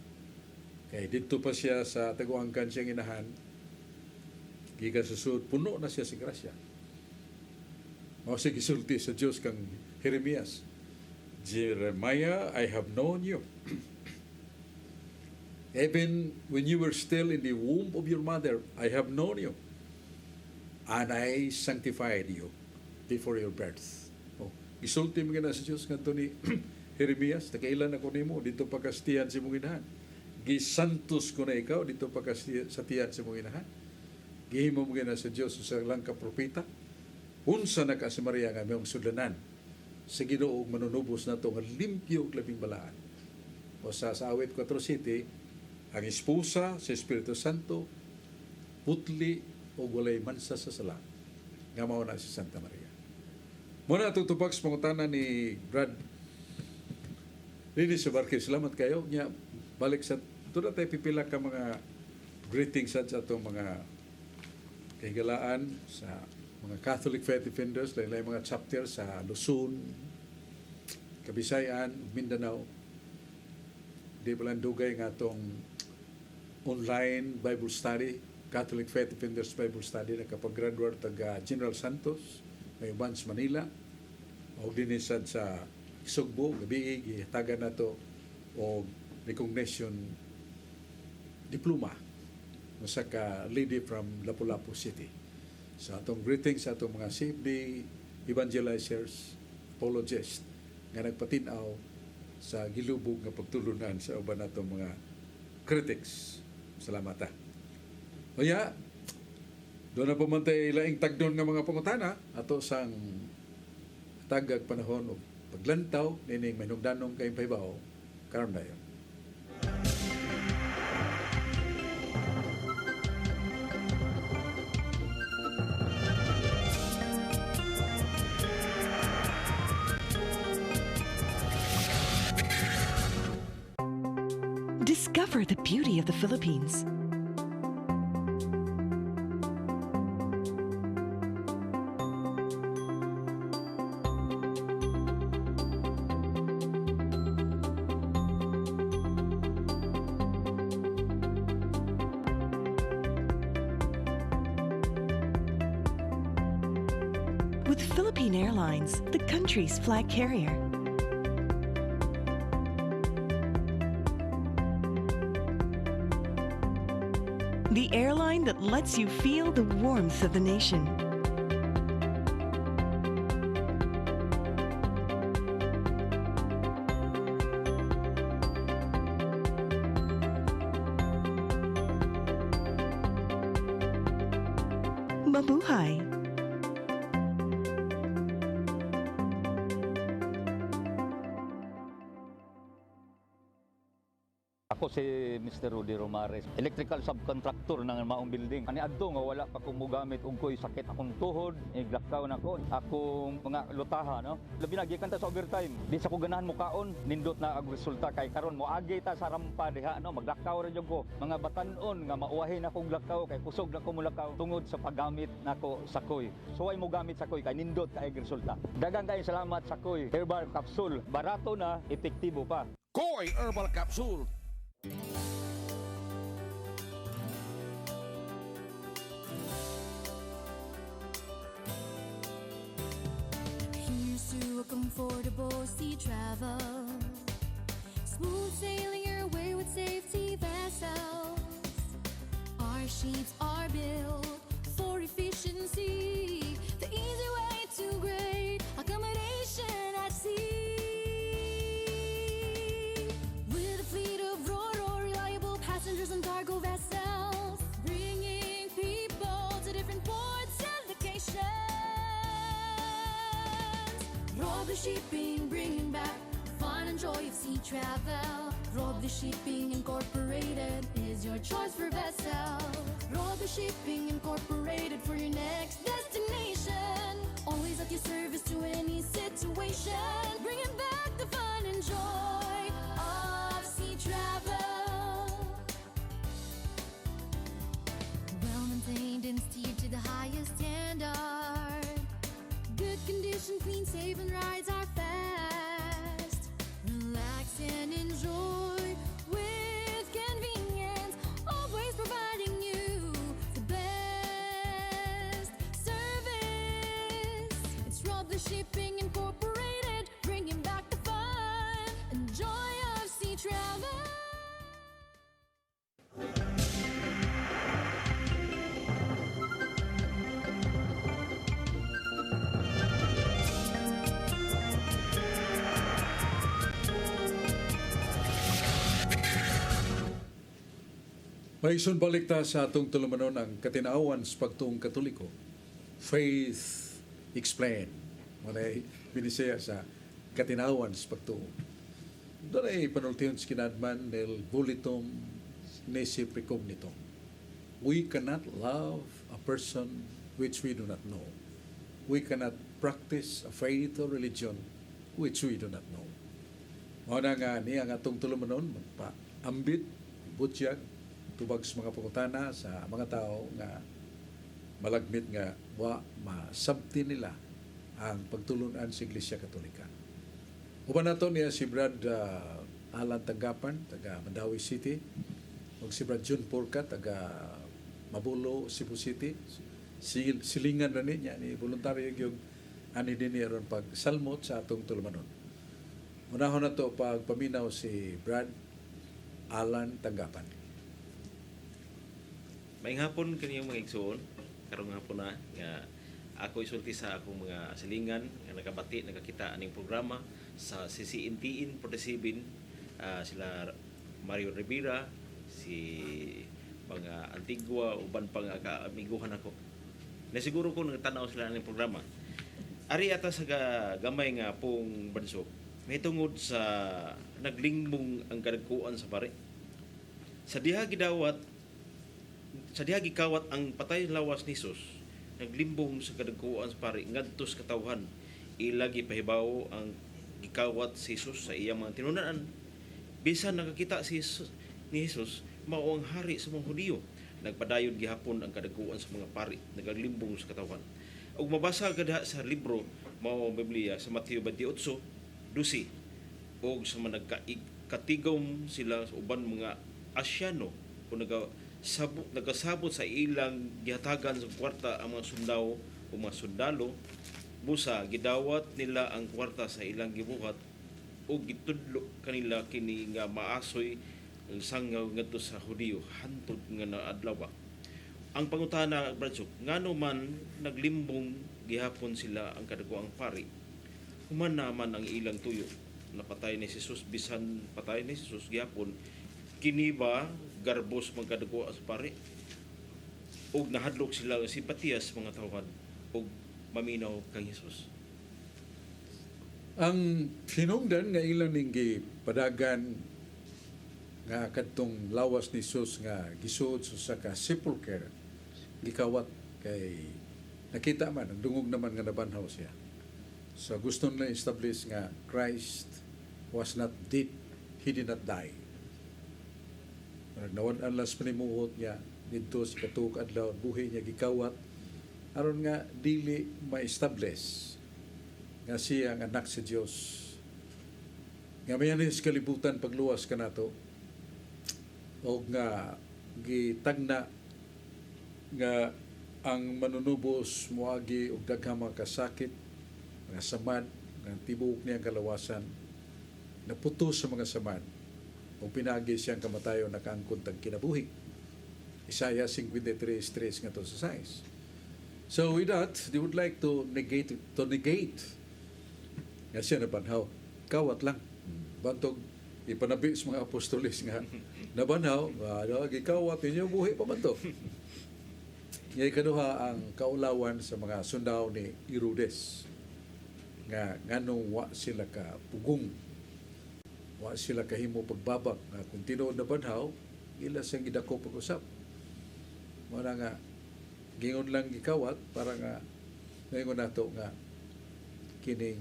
Speaker 2: Kaya dito pa siya sa taguangkan siyang inahan, gikan susud, puno na siya si grasya. Mao siya gisulti sa Diyos kang Jeremias. Jeremiah, I have known you. Even when you were still in the womb of your mother, I have known you. And I sanctified you before your birth. Oh, gisulti mo na sa Diyos nga ni Jeremias, nakailan ako nimo dito pagkastiyan si mong inahan. Gisantos ko na ikaw dito pagkastiyan si mong inahan. Gihimo mo na sa Diyos sa langka propeta. Unsa na ka si Maria nga mayong sudlanan sa Ginoo manunubos na ito nga limpyo labing balaan. O sa awit 4:7, ang esposa sa Espiritu Santo putli o walay mansa sa sala nga mao na si Santa Maria. Muna tutupag sa pangutana ni Brad Lili Sabarke, salamat kayo. Nya balik sa tuda tayo pipila ka mga greetings sa atong mga kahigalaan sa mga Catholic Faith Defenders, lain mga chapter sa Luzon, Kabisayan, Mindanao. Di palang dugay nga itong online Bible study, Catholic Faith Defenders Bible Study, nakapag-graduate taga General Santos, may uban sa Manila, o dinisad sa Sugbo, gabi, gihatagan na to o recognition diploma sa ka lady from Lapu-Lapu City. So atong greetings sa atong mga Seventh-day evangelizers, apologists nga nagpatinaw sa gilubog nga pagtulunan sa uban natong mga critics. Salamat. Kaya doon na pumantay laing tagdon nga mga pangutana ato sang tagag panahon o paglantaw nining manungdanong kay paybaw karon dayon.
Speaker 5: Discover the beauty of the Philippines. with Philippine Airlines, the country's flag carrier. The airline that lets you feel the warmth of the nation. Mabuhay!
Speaker 6: Ako si Mr. Rudy Romares, electrical subcontractor ng maong building. Ani adto nga wala pa ko mogamit og ko'y sakit akong tuhod, iglakaw na ko. Akong mga lutaha, no? Labi nagikan ta sa overtime. Di sa ko ganahan mo kaon, nindot na ang resulta kay karon mo agi ta sa rampa diha, no? Maglakaw ra jud ko. Mga batan-on nga mauwahin akong lakaw kay kusog na ko mulakaw tungod sa paggamit nako sa koy. So ay mo gamit sa koy kay nindot kay resulta. Daghang kay salamat sa koy. Herbal capsule, barato na, epektibo pa.
Speaker 7: Koy Herbal Capsule.
Speaker 8: Here's to a comfortable sea travel, smooth sailing your way with safety vessels. Our ships are built for efficiency, the easy way to great accommodation at sea. With a fleet of reliable passengers and cargo vessels, bringing people to different ports and locations. Rob the Shipping, bringing back fun and joy of sea travel. Rob the Shipping Incorporated is your choice for vessels. Rob the Shipping Incorporated for your next destination. Always at your service to any situation. Bringing back the fun and joy of sea travel. Well maintained and steered to the highest standard. Good condition, clean, safe, and rides are fast. Relax and enjoy with convenience, always providing you the best service. It's Rob the Shipping Incorporated, bringing back the fun and joy of sea travel.
Speaker 2: Maison balik ta sa atong tulumanon ang katinawan sa pagtuong Katoliko. Faith explained. Manay binisaya sa katinawan sa pagtuong. Doon ay panultiyon sa kinadman del bulitum nisi precognitum. We cannot love a person which we do not know. We cannot practice a faith or religion which we do not know. Mao na nga ni ang atong tulumanon magpa-ambit, butyag, tubag sa mga pangutana sa mga tao nga malagmit nga masabti nila ang pagtulunan sa Iglesia Katolika. Uban nato niya si Brad Alan Tanggapan, taga Mandawi City, ug si Brad June Porca, taga Mabulo, Cebu City. Silingan na niya ni voluntaryo yung ani din niya ron pagsalmot sa atong tulumanon. Unahon na to pagpaminaw si Brad Alan Tanggapan.
Speaker 9: Maayong hapon kaniyong mga igsoon, karong hapon na nga ako isulti sa akong mga silingan nga nakabati nakakita aning programa sa CCNTN Prodesibin, sila Mario Rivera, si mga Antigua uban pang kaamiguhan ako. Na siguro ko nagtanaw sila aning programa. Ari ata sa gamay nga pong banso. May tungod sa naglingbong ang kadagkuan sa pare. Sa diha gikawat ang patay lawas ni Jesus, naglimbong sa kadagkuan sa pari ngadto sa katawhan. Ilagi pahibaw ang gikawat si Jesus sa iyang mga tinunaan. Bisan nakakita si Jesus, ni Jesus mao ang hari sa mga Hudiyo. Nagpadayon gihapon ang kadagkuan sa mga pari, naglimbong sa katawhan. Ug mabasa kada sa libro mao Biblia sa Mateo 28:12 ug sa nagkatigom sila sa uban mga Asyano kung nagasabot sa ilang gihatagan sa kwarta ang mga sundalo o mga sundalo busa gidawat nila ang kwarta sa ilang gibuhat o gitudlo kanila kini nga maasoy ang sangaw ngadto sa Hudiyo hantod nga naadlaw. Ang pangutana Bradsok, ngano man naglimbong gihapon sila ang kadakuang pari. Human naman ang ilang tuyo. Napatay ni Jesus, bisan patay ni Jesus gihapon, kini ba garbos magkadako as pari? O nahadlok sila ang simpatiyas mga tawhan o maminaw kang Jesus.
Speaker 2: Ang hinungdan nga ilang ning padagan nga kadtong lawas ni Jesus nga gisud sa ka sepulcher gikawat kay nakita man ang dungog naman nga nabanhaw siya. So gusto na establish nga Christ was not dead, he did not die. Nawan ang las panimuot niya dito si katuk adlaw buhi niya gikawat aron nga dili ma-establish nga siya ang anak sa Dios. Nga mayan sa kalibutan pagluwas ka nato o nga gitagna nga ang manunubos moagi og daghang mga kasakit, mga samad, nga tibuok niya kalawasan, naputos sa mga samad, o pinagi siyang kamatayon nakaangkon tag kinabuhi. Isaiah 53:3 nga to sa size. So with that, they would like to negate nga siya nabanhaw. Kawat lang. Bantog ipanabi sa mga apostolis nga nabanhaw, gikawat ninyo buhi pa man to. Ngay kaduha ang kaulawan sa mga sundao ni Herodes nga nganong wa sila ka pugong, wa sila kahimo pagbabak nga kung tinuod na banhaw ila siyang gidako pag-usap. Muna nga gingon lang gikawat para nga ngayon nato nga kining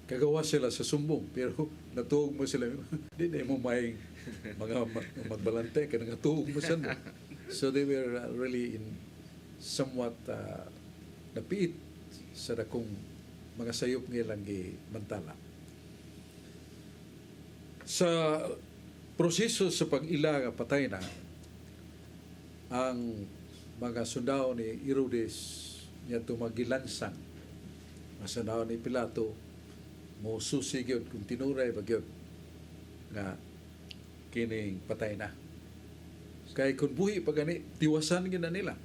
Speaker 2: kagawa sila sa sumbong pero natuog mo sila di na mo may mga magbalante ka nga tuog mo sa so they were really in somewhat napiit sa dakong mga sayop nilang gimantala. Sa proseso sa pag-ila nga patay na ang mga sundao ni Herodes niya tumagilansang mga sundao ni Pilato mo susigyod kung tinuray bagyod nga kining patay na. Kay kung buhi pa gani, tiwasan gina nila.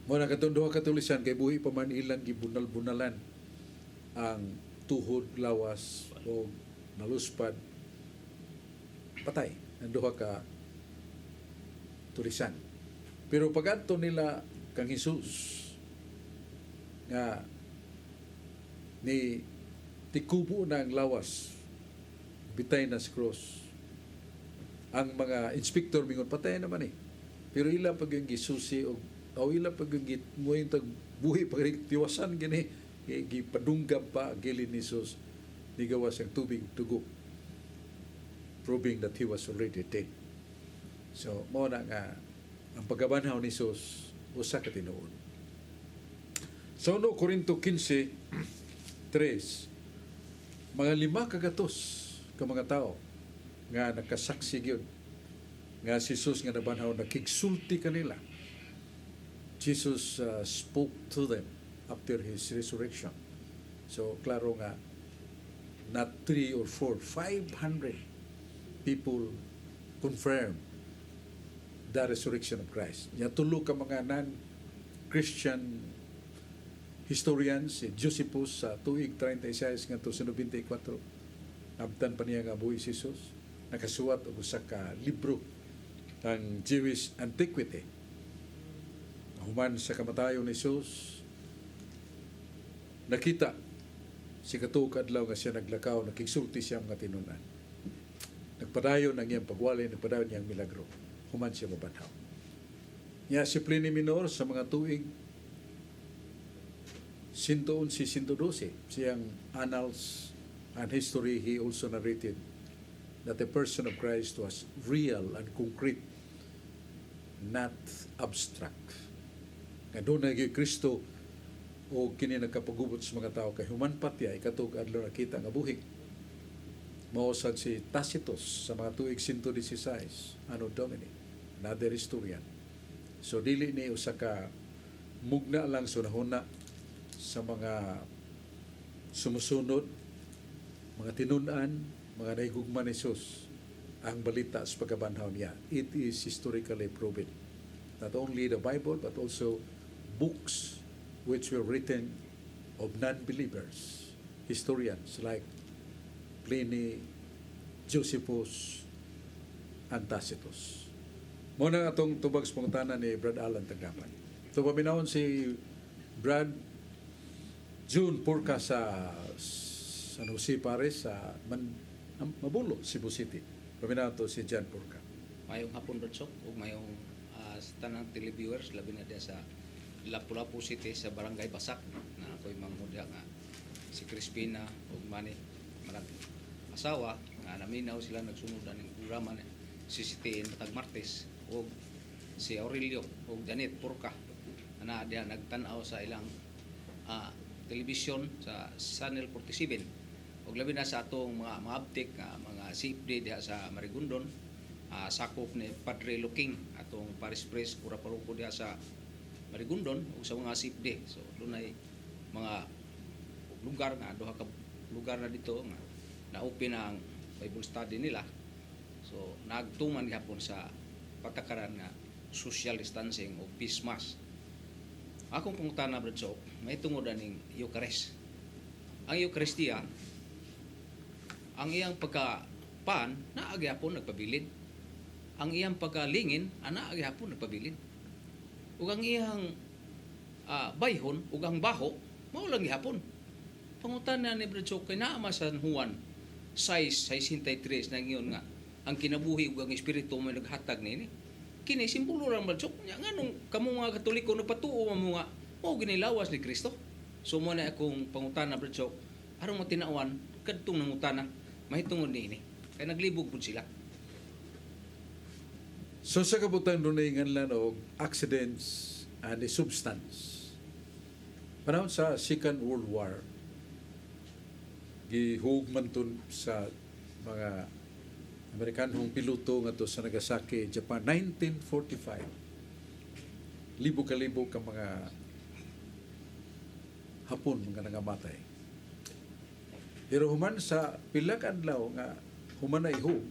Speaker 2: Mo na katunduha katulisan kay buhi pa man ilang gibunal-bunalan ang tuhod, lawas o naluspad, patay. Ang duha ka tulisan. Pero pag-adto nila kang Jesus nga ni tikubo na ang lawas, bitay na sa cross. Ang mga inspektor mingon patay naman eh. Pero ila pag yung gisusi o ila pag yung muing tagbuhi pag tiwasan gini gipadunggab pa gilid ni Jesus ni gawas ang tubig tugo proving that he was already dead. So mo na nga ang pagkabanhaw ni Jesus usa ka tinuod. Sa 1 Corinto 15:3 mga 5 kagatos ka mga tao nga nakasaksi gyud nga si Jesus nga nabanhaw nakigsulti kanila. Jesus spoke to them after his resurrection. So klaro nga not 3 or 4, 500 people confirm the resurrection of Christ. Ya tulo ka mga non-Christian historians, si Josephus sa tuig 36 ngadto sa 94 abtan pa niya nga buhi si Jesus. Nakasuwat og usa ka libro ang Jewish Antiquity. Human sa kamatayon ni Jesus, nakita si katuog adlaw nga siya naglakaw, nakigsulti siya mga tinunan. Nagpadayon ang iyang pagwali, nagpadayon niyang milagro. Human siya mabanhaw. Niya si Pliny Minor sa mga tuig 111-112 siyang Annals and History, he also narrated that the person of Christ was real and concrete, not abstract. Nga doon na Kristo o kini nagkapagubot sa mga tao kay human patya ikatug adlaw nakita nga buhi. Mausad si Tacitus sa mga tuig 116 Anno Domini, another historian. So dili ni usa ka mugna lang sunahuna sa mga sumusunod, mga tinunan, mga naigugma ni Jesus ang balita sa pagkabanhaw niya. It is historically proven. Not only the Bible, but also books which were written of non-believers, historians like Pliny, Josephus, and Tacitus. Muna atong tubag sa pangutanan ni Brad Alan Tanggapan. Ito paminahon si Brad June Purka sa San Jose Pares sa Mabulo, Cebu City. Paminahon to si Jan Purka.
Speaker 10: Mayong hapon Bradsok ug mayong sa tanang televiewers labi na diya sa Lapu-Lapu City sa Barangay Basak na ako'y manghudya nga si Crispina ug Manny marag asawa nga naminaw sila nagsunod ng programa ni CCTN matag Martes ug si Aurelio ug Janet Purka na diya nagtan-aw sa ilang television sa Channel 47 ug labi na sa atong mga maabtik mga CFD diha sa Marigondon, sakop ni Padre Luking atong Paris Press pura paruko diha sa Marigondon ug sa mga CFD. So dunay mga lugar nga duha ka lugar na dito nga na-open ang Bible study nila. So nagtuman gihapon sa patakaran nga social distancing o peace mass. Akong pangutana Bradsok, may tungod aning Eucharist. Ang Eucharistia, ang iyang pagka-pan, naagyapon nagpabilin. Ang iyang pagkalingin, naagyapon nagpabilin. Ug ang iyang bayhon, ug ang baho, mao lang gihapon. Pangutana ni Bradsok, kay naa San Juan 6:63 na ingon nga, ang kinabuhi ug ang espiritu may naghatag nini. Kini simbolo ra Bradsok nya nganong kamo mga Katoliko nagpatuo mo nga mao ginilawas ni Kristo. So mo na akong pangutana Bradsok, aron mo tinawan kadtong nangutana mahitungod niini. Kay naglibog pud sila.
Speaker 2: So sa kabutan doon na nganlan og accidents and the substance. Panahon sa Second World War, gihugman ton sa mga Amerikanong piloto nga to sa Nagasaki, Japan, 1945. Libo ka mga Hapon mga nangamatay. Pero human sa pila ka adlaw nga human na ihog,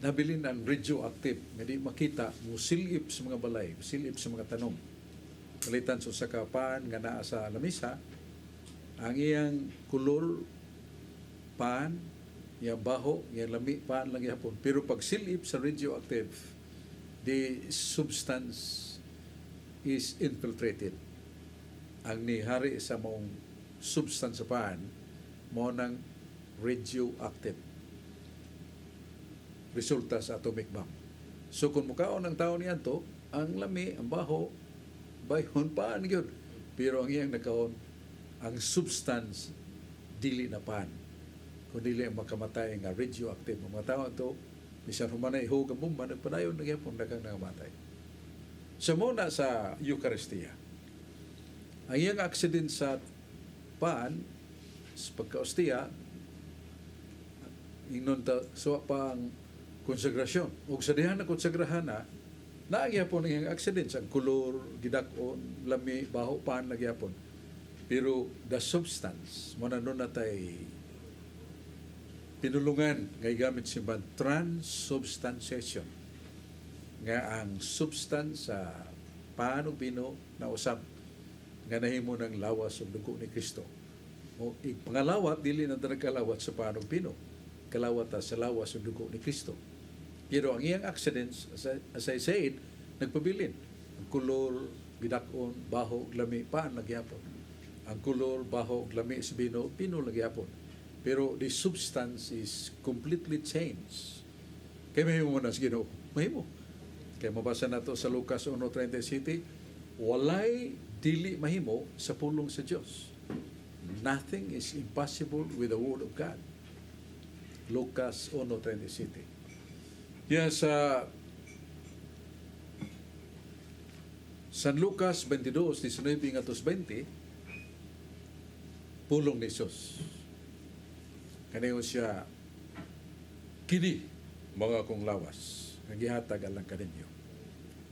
Speaker 2: nabilin ang radioactive nga di makita musilip sa mga balay, musilip sa mga tanom. Kalitan sa sakapan nga naa sa lamisa, ang iyang kulor pan, iyang baho, iyang lami pan lang gihapon. Pero pag silip sa radioactive, the substance is infiltrated. Ang nihari sa mong substance sa pan, mo ng radioactive. Resulta sa atomic bomb. So kung mukaon ang tao niyan to, ang lami, ang baho, bayhon paan yun. Pero ang iyang nakaon, ang substance dili na paan. Kung dili ang makamatay nga radioactive. Ang mga tao to, bisan humanay ihog ang bomba, nagpadayon na gyapon daghang nangamatay. So muna sa Eucharistia. Ang iyang accident sa paan, sa pagka-ostia, ingnon ta so pa ang konsagrasyon. Ug sa diha na konsagrahan na naagyapon ang iyang accident ang kulor, gidak-on, lami, baho paan nagyapon. Pero the substance, mo na nun natay pinulungan nga gamit simbahan transubstantiation. Nga ang substance sa paan ug bino na usab nga nahimo ng lawas ug dugo ni Kristo. O pangalawat dili na kalawat sa paan ug bino. Kalawat sa lawas ug dugo ni Kristo. Pero ang iyang accidents, as I said, nagpabilin. Ang kulor, gidak-on, baho, lami, paan nagyapon. Ang kulor, baho, lami, bino, pino nagyapon. Pero the substance is completely changed. Kaya mahimo mo na sa Ginoo. Mahimo. Kaya mabasa na to sa Lucas 1:37, walay dili mahimo sa pulong sa Dios. Nothing is impossible with the Word of God. Lucas 1:37. Yes, San Lucas 22:19-20, pulong ni Jesus. Kaniyo siya, kini mga kong lawas, nagihatag alang kaninyo.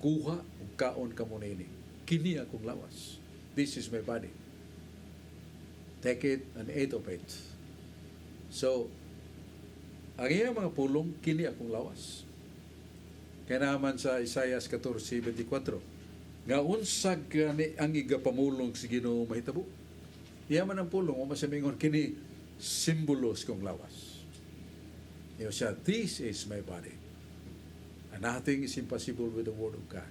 Speaker 2: Kuha ug kaon kamo nini. Kini akong lawas. this is my body. Take it and eat of it. So, ang iyang mga pulong, kini akong lawas. Kaya naman sa Isaias 14:24, nga unsag gani ang igapamulong si Ginoo mahitabo. Iya man ang pulong, o masamingon, kini simbolos kong lawas. Iyo siya, this is my body. And nothing is impossible with the Word of God.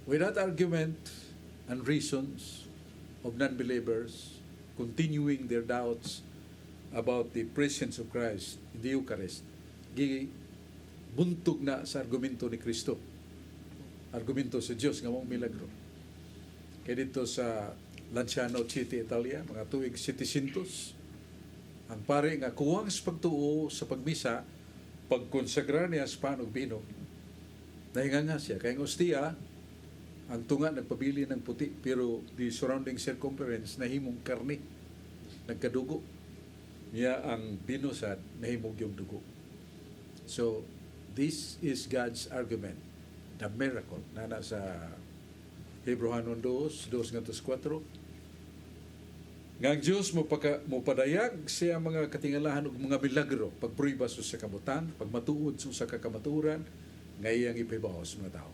Speaker 2: Without argument and reasons of non-believers continuing their doubts about the presence of Christ in the Eucharist, buntog na sa argumento ni Kristo. Argumento sa Diyos nga mong milagro. Kaya dito sa Lanciano City, Italia, mga tuig 700, ang pare nga kuwang sa pagtuo sa pagmisa, pagkonsagra niya sa panog bino, nahinga nga siya. Kaya ang ostiya, ang tunga nagpabili ng puti, pero the surrounding circumference nahimong karne, nagkadugo. Niya ang binusad, nahimog yung dugo. So, this is God's argument, the miracle, na nasa Hebrew 2:2-4. Nga ang Diyos mo padayag siya mga katingalahan ug mga milagro, pagpruiba sa kabutan, pagmatuod sa kakamaturan, nga iyang ipibaw sa mga tao.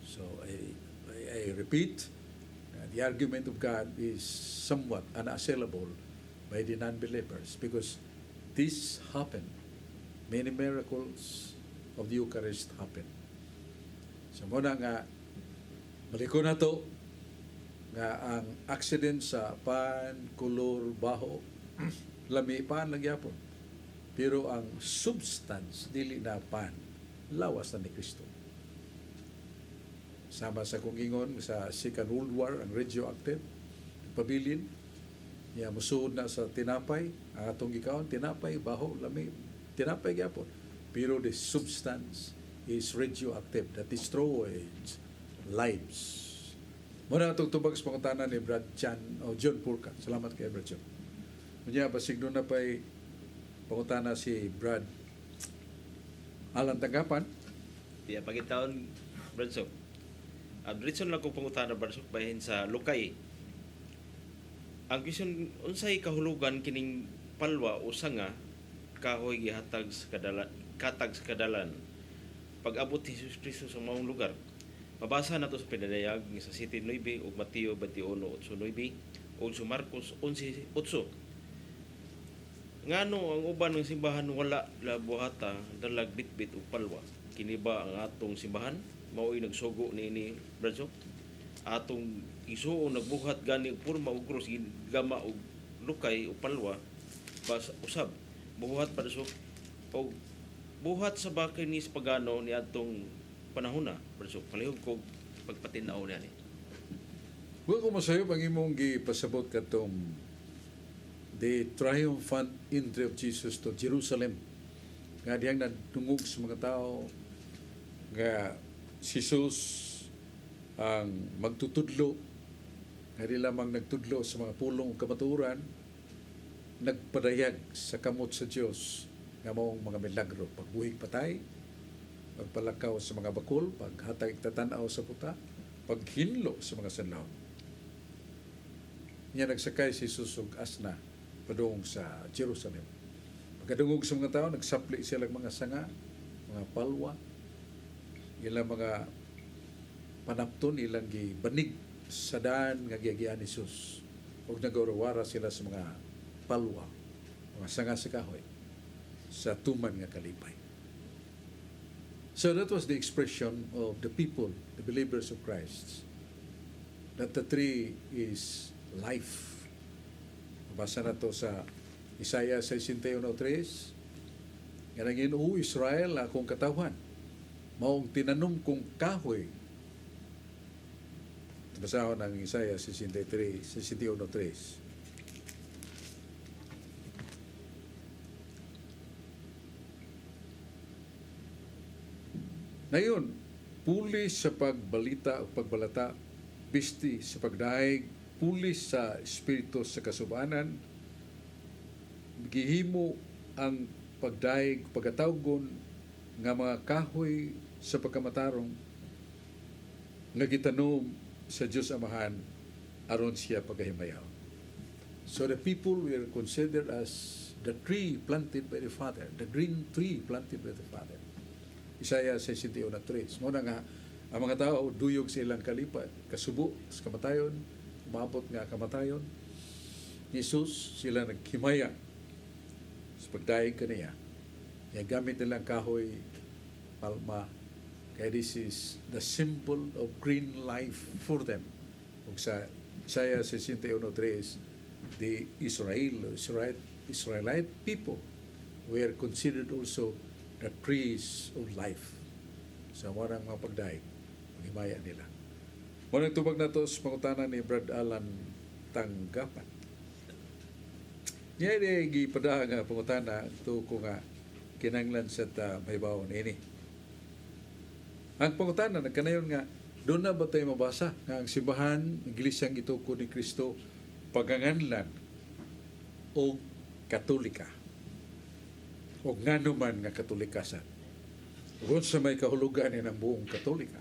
Speaker 2: So, I repeat, the argument of God is somewhat unassailable by the non-believers because this happened. Many miracles of the Eucharist happened. So, muna nga, maliko na to, nga ang accident sa pan, kulor, baho, lami pan nagyapon. Pero ang substance, dili na pan, lawas na ni Kristo. Sama sa kung ingon sa Second World War, ang radioactive, pabilin, niya musuod na sa tinapay, ang atong gikaon, tinapay, baho, lami, tinapay gyapon. Pero the substance is radioactive that destroys lives. Muna itong tubag sa pangutanan ni Brad Chan o John Purka. Salamat kay Brad John. Muna pasigno na pa'y pangutana si Brad Alan Tanggapan.
Speaker 9: Diya pagitaon, Bradsok. Britson lang kong pangutana, Bradsok, bahin sa Lukay. Ang question, unsay kahulugan kining palwa o sanga kahoy gihatag sa katag sa kadalan pag-abot ni Jesus Cristo sa maong lugar. Mabasa na to sa pinadayag sa City 9 ug Mateo 21:8-9 ug sa Marcos 11:8. Ngano ang uban ng simbahan wala labuhata dalag bitbit ug palwa? Kini ba ang atong simbahan mao'y nagsugo niini, Bradsok? Atong isuon nagbuhat gani og porma ug krus gama og lukay ug palwa bas usab buhat, Bradsok, og buhat sa bakay ni pagano ni atong panahon na, Bradsok, palihog ko pagpatinaw niya ni.
Speaker 2: Well, kung masayop ang imong gipasabot katong the triumphant entry of Jesus to Jerusalem, nga diyang nadungog sa mga tao, nga si Jesus ang magtutudlo, nga di lamang nagtudlo sa mga pulong o kamaturan, nagpadayag sa kamot sa Diyos, nga maong mga milagro, pagbuhig patay, pagpalakaw sa mga bakol, paghatag tatanaw sa puta, paghinlo sa mga sanlaw. Niya nagsakay si Jesus og asna padung sa Jerusalem. Pagkadungog sa mga tao, nagsapli sila mga sanga, mga palwa, ilang mga panapton, ilang gibanig sa daan nga giagian ni Jesus. Huwag nagawara sila sa mga palwa, mga sanga sa kahoy, sa tuman nga kalipay. So that was the expression of the people, the believers of Christ, that the tree is life. Basa na to sa Isaiah 61:3. Ganangin, O Israel, akong katawan, maong tinanom kong kahoy. Basahon ng Isaiah 61:3. Ngayon, pulis sa pagbalita o pagbalata, bisti sa pagdaig, pulis sa espiritu sa kasubanan, gihimo ang pagdaig, pagkatawgon nga mga kahoy sa pagkamatarong nga gitanom sa Diyos Amahan aron siya pagahimayaw. So the people were considered as the tree planted by the Father, the green tree planted by the Father. Isaiah 61:3. Muna nga, ang mga tao duyog sa ilang kalipat, kasubo sa kamatayon, umabot nga kamatayon. Jesus, sila naghimaya sa pagdaig kaniya. Kaya gamit nilang kahoy, palma, kaya this is the symbol of green life for them. Kung sa Isaiah 61:3, the Israelite people were considered also the trees of life. Sa warang mga pagdaig, maghimaya nila. Munang tubag na to sa pangutanan ni Brad Alan Tanggapan. Niya di gipada nga pangutana ito ko nga kinanglan sa mahibaw ini. Ang pangutana nagkanayon nga doon na ba tayo mabasa nga ang simbahan, iglisyang gituko ni Kristo paganganlan o Katolika o ngano man nga Katolikasan. Kung sa may kahulugan ni ng buong Katolika.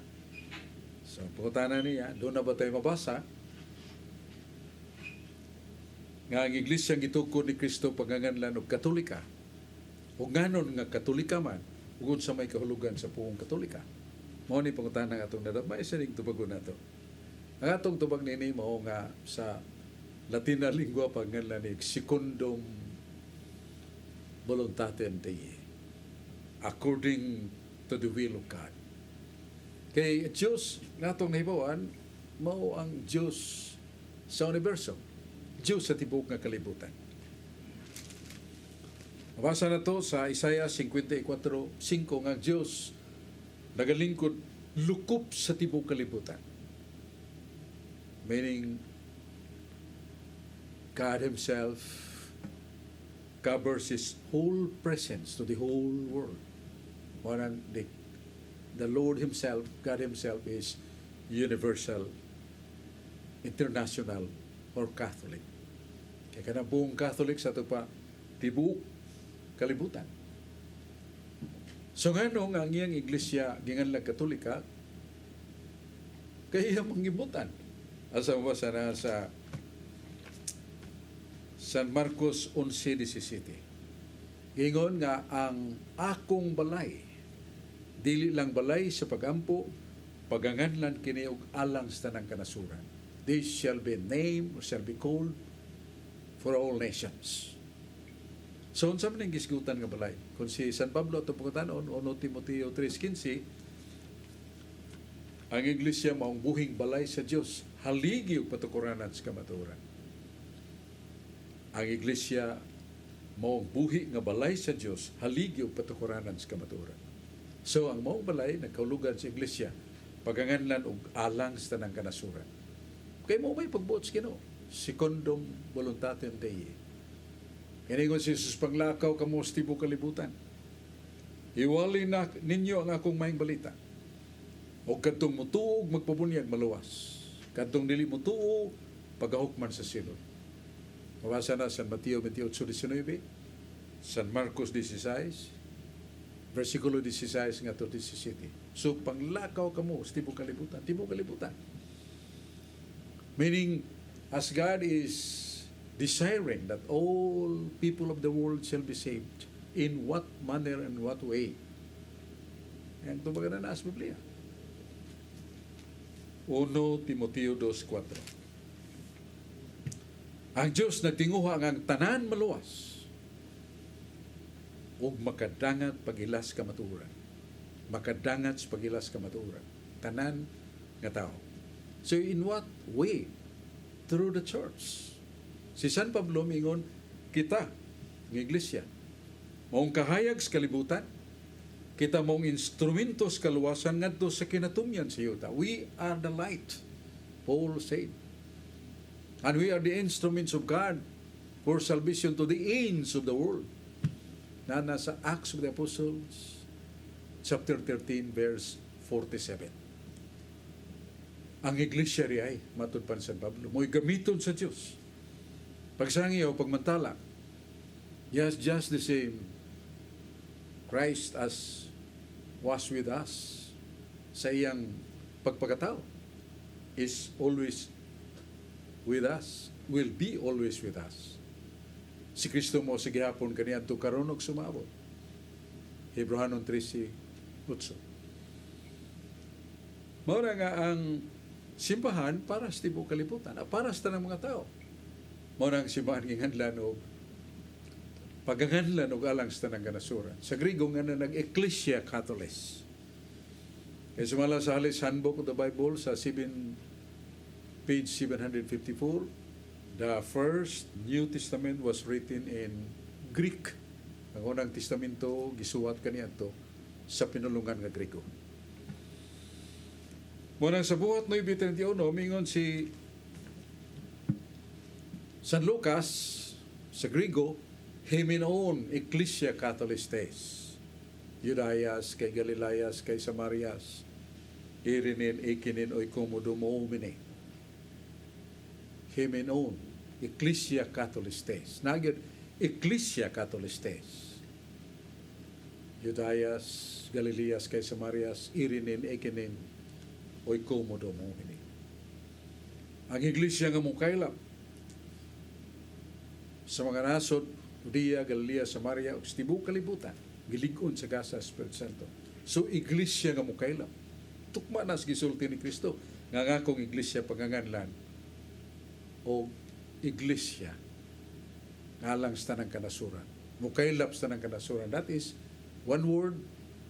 Speaker 2: So, pangutana niya, doon na ba tayo mabasa nga ang iglisyang gituko ni Kristo paganganlan og Katolika o nganon nga Katolika man ug sa may kahulugan sa buong Katolika. Mao ni pangutana nga atong nadabay sa ning tubagon nato. Ang atong tubag nini mao nga sa Latina lingua paganganlan ni secundum voluntatem Dei, according to the will of God. Kay Diyos nga atong nahibawan mao ang Diyos sa universo. Diyos sa tibuok nga kalibutan. Mabasa na to sa Isaiah 54:5 nga Diyos nagalingkod lukup sa tibuok kalibutan. Meaning, God Himself covers His whole presence to the whole world. Parang the Lord Himself, God Himself is universal, international, or Catholic. Kaya ka na buong Catholic sa ito pa, tibuok kalibutan. So nga nung ang iyang iglesia, ginganlang Katolika, kaya mangibutan. Asa mabasa na sa San Marcos 11:17. Gingon nga ang akong balay, dili lang balay sa pagampo, paganganlan kini og alang sa tanang kanasuran. This shall be named or shall be called for all nations. So, unsa man ang gisgutan nga balay? Kung si San Pablo ito pagkatanon, 1 Timoteo 3:15, ang iglesia maong buhing balay sa Dios, haligi og patukuranan sa kamatuoran. Ang iglesia maong buhi nga balay sa Dios, haligi og patukuranan sa kamatuoran. So, ang maong balay nagkaulugan sa iglesia, paganganlan og alang sa tanang kanasuran. Kaya mo may pagbuot sa Ginoo. Secundum voluntatem Dei. Kanigon si Jesus panglakaw kamo sa tibuok kalibutan. Iwali na ninyo ang akong maing balita. O kadtong mutuog magpabunyag maluwas. Kadtong dili mutuo pagahukman sa silod. Mabasa na San Mateo 28:19, San Marcos 16, versikulo 16 nga to 17. So panglakaw kamo sa tibuok kalibutan. Tibuok kalibutan. Meaning, as God is desiring that all people of the world shall be saved, in what manner and what way? Yan ito baga na sa Biblia. 1 Timoteo 2:4. Ang Diyos nagtinguha ang tanan maluwas ug makadangat pagilas kamatuoran. Makadangat sa pagilas kamatuoran. Tanan nga tao. So in what way? Through the church. Si San Pablo mingon, kita, ng iglesia, maong kahayag sa kalibutan, kita maong instrumento sa kaluwasan ngadto sa kinatumyan sa yuta. We are the light, Paul said. And we are the instruments of God for salvation to the ends of the world. Na nasa Acts of the Apostles, chapter 13, verse 47. Ang iglesia riyay, matud pa San Pablo, mo'y gamiton sa Diyos. Pagsangi o pagmantala, yes, just the same Christ as was with us sa iyang pagpagkatao is always with us, will be always with us. Si Kristo mo sa gihapon kaniadto karon og sumabot. Hebrehanon 13:8. Mao na nga ang simbahan para sa tibuok kalibutan, para sa tanang mga tao. Mao na ang simbahan ginganlan og pagganganlan og alang sa tanang kanasuran. Sa Griego nga na nag-Ecclesia Catholis. Kaya sumala sa Halis Handbook of the Bible sa page 754, the first New Testament was written in Greek. Ang unang testamento gisuwat kaniadto sa pinulungan nga Grego. Muna sa buhat 9:31, mingon si San Lucas sa Griego, Hemenon Ecclesia Catholistes, Judayas kay Galilayas kay Samarias, irinin ikinin oy komodomomine. Hemenon Ecclesia Catholistes. Nagyod Ecclesia Catholistes. Judayas, Galileas kay Samarias, irinin ikinin oy komodomomine. Ang iglesia nga mong kailap sa mga nasod, Judea, Galilea, Samaria, ug sa tibuok kalibutan, gilig-on sa gasa Espiritu Santo. So iglesia nga mong kailap. Tukma na sa gisulti ni Kristo nga ngakong iglesia panganganlan o iglesia ngalang sa tanang kanasuran. Mukailap sa tanang kanasuran. That is one word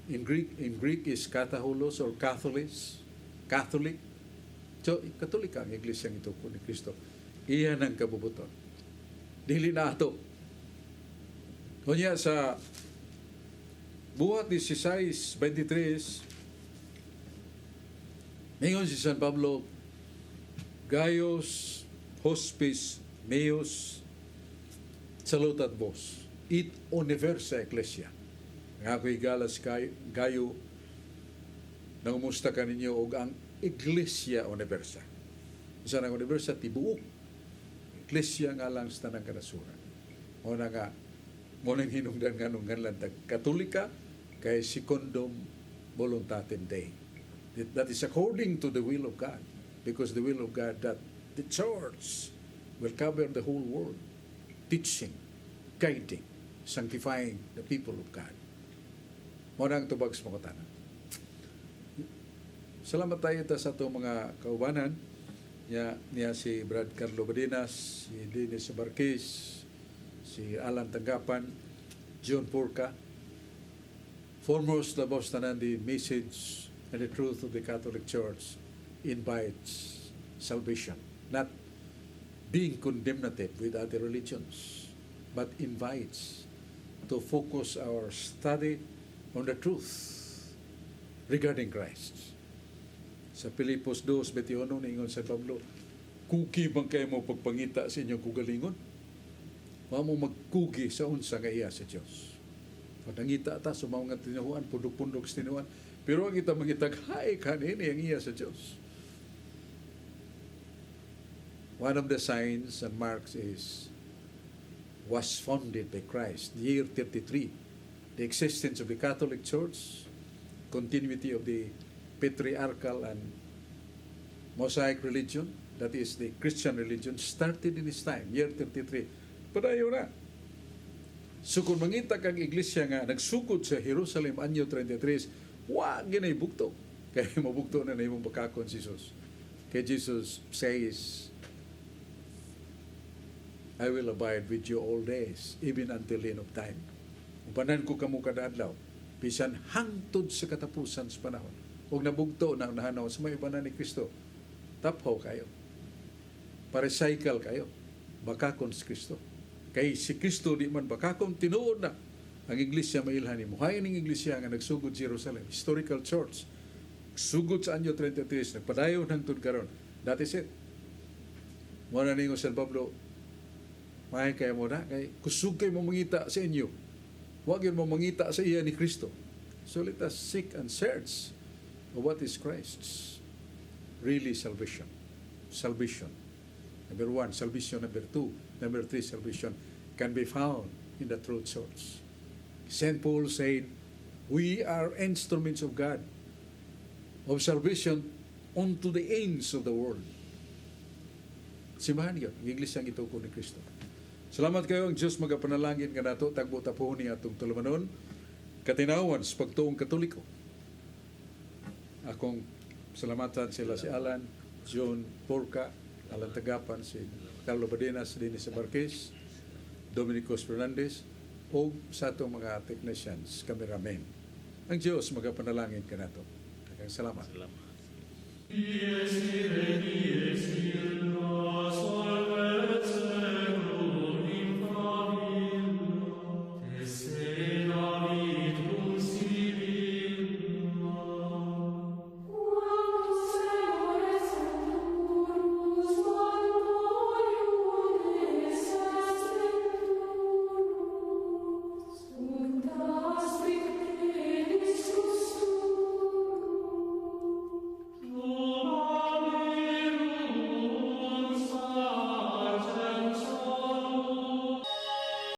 Speaker 2: in Greek. In Greek is kataholos or Catholic. So, Katolika ang iglesia ng ituko ni Kristo. Iyan ang kabubuton. Dili na ato. Kunya sa buhat 16:23, ngayon si San Pablo, Gaius, Hospis, Meus, salutat vos, it universa ecclesia. Nga ako'y galas Gayo, nangumusta ka ninyo og ang Iglesia Universa. Isa ng Universa, tibuok. Iglesia nga lang sa tanang kanasuran. O na nga, munang hinungdan nga nung ganlan Katolika, kay secundum voluntatem Dei. That is according to the will of God. Because the will of God that the church will cover the whole world, teaching, guiding, sanctifying the people of God. Munang tubag sa mga tanan. Salamat tayo sa itong mga kaubanan. Niya si Brad Carlo Badinas, si Dennis Barquez, si Alan Tanggapan, John Porca. Foremost labos tanan, the message and the truth of the Catholic Church invites salvation. Not being condemnative with other religions, but invites to focus our study on the truth regarding Christ. Sa Pilipos 2:21, ningon sa Pablo, kugi bang kayo mo pagpangita sa inyong kugalingon? Wa mo magkugi sa unsa nga iya sa Dios. Pag nangita ta sa mga tinuhuan, pundok-pundok sa tinuhuan, pero ang kita mangitag, hay kanini ang iya sa Dios. One of the signs and marks is was founded by Christ, the year 33. The existence of the Catholic Church, continuity of the patriarchal and Mosaic religion, that is the Christian religion, started in his time, year 33. Padayo na. So kung mangita kang iglesia nga nagsugod sa Jerusalem anyo 33, wa ginay bugto. Kaya mabugto na imong bakakon si Jesus. Kay Jesus says, I will abide with you all days, even until the end of time. Upanan ko kamo kada adlaw, bisan hangtod sa katapusan sa panahon. Huwag nabugto na nahanaw sa may ibanan ni Kristo, taphaw kayo. Pa-recycle kayo. Bakakon si Kristo. Kay si Kristo di man bakakon, tinuod na ang iglesia mailhan ni Muhay ng iglesia nga nagsugod sa Jerusalem. Historical church. Sugod sa anyo 33, nagpadayon hangtod karon. That is it. Muna ningo San Pablo, mahay kayo mo na, kay kusog kayo mo mangita sa inyo. Huwag yun mo mangita sa iya ni Kristo. So let us seek and search what is Christ's really salvation. Salvation. Number 1, salvation. Number 2, number 3, salvation can be found in the true church. St. Paul said, we are instruments of God, of salvation unto the ends of the world. Simbahan yun, ang iglesia ang ituko ni Kristo. Salamat kayo ang Diyos magapanalangin ka nato, tagbo tapuhon ni atong tulumanon, katinawan sa pagtuong Katoliko. Akong salamatan sila si Alan, John Porca, Alan Tagapan, si Carlo Badenas, Dennis Marquez, Dominicos Fernandez, o sa atong mga technicians, cameramen. Ang Diyos magapanalangin ka nato. Daghang salamat.
Speaker 9: Salamat.
Speaker 1: Yes,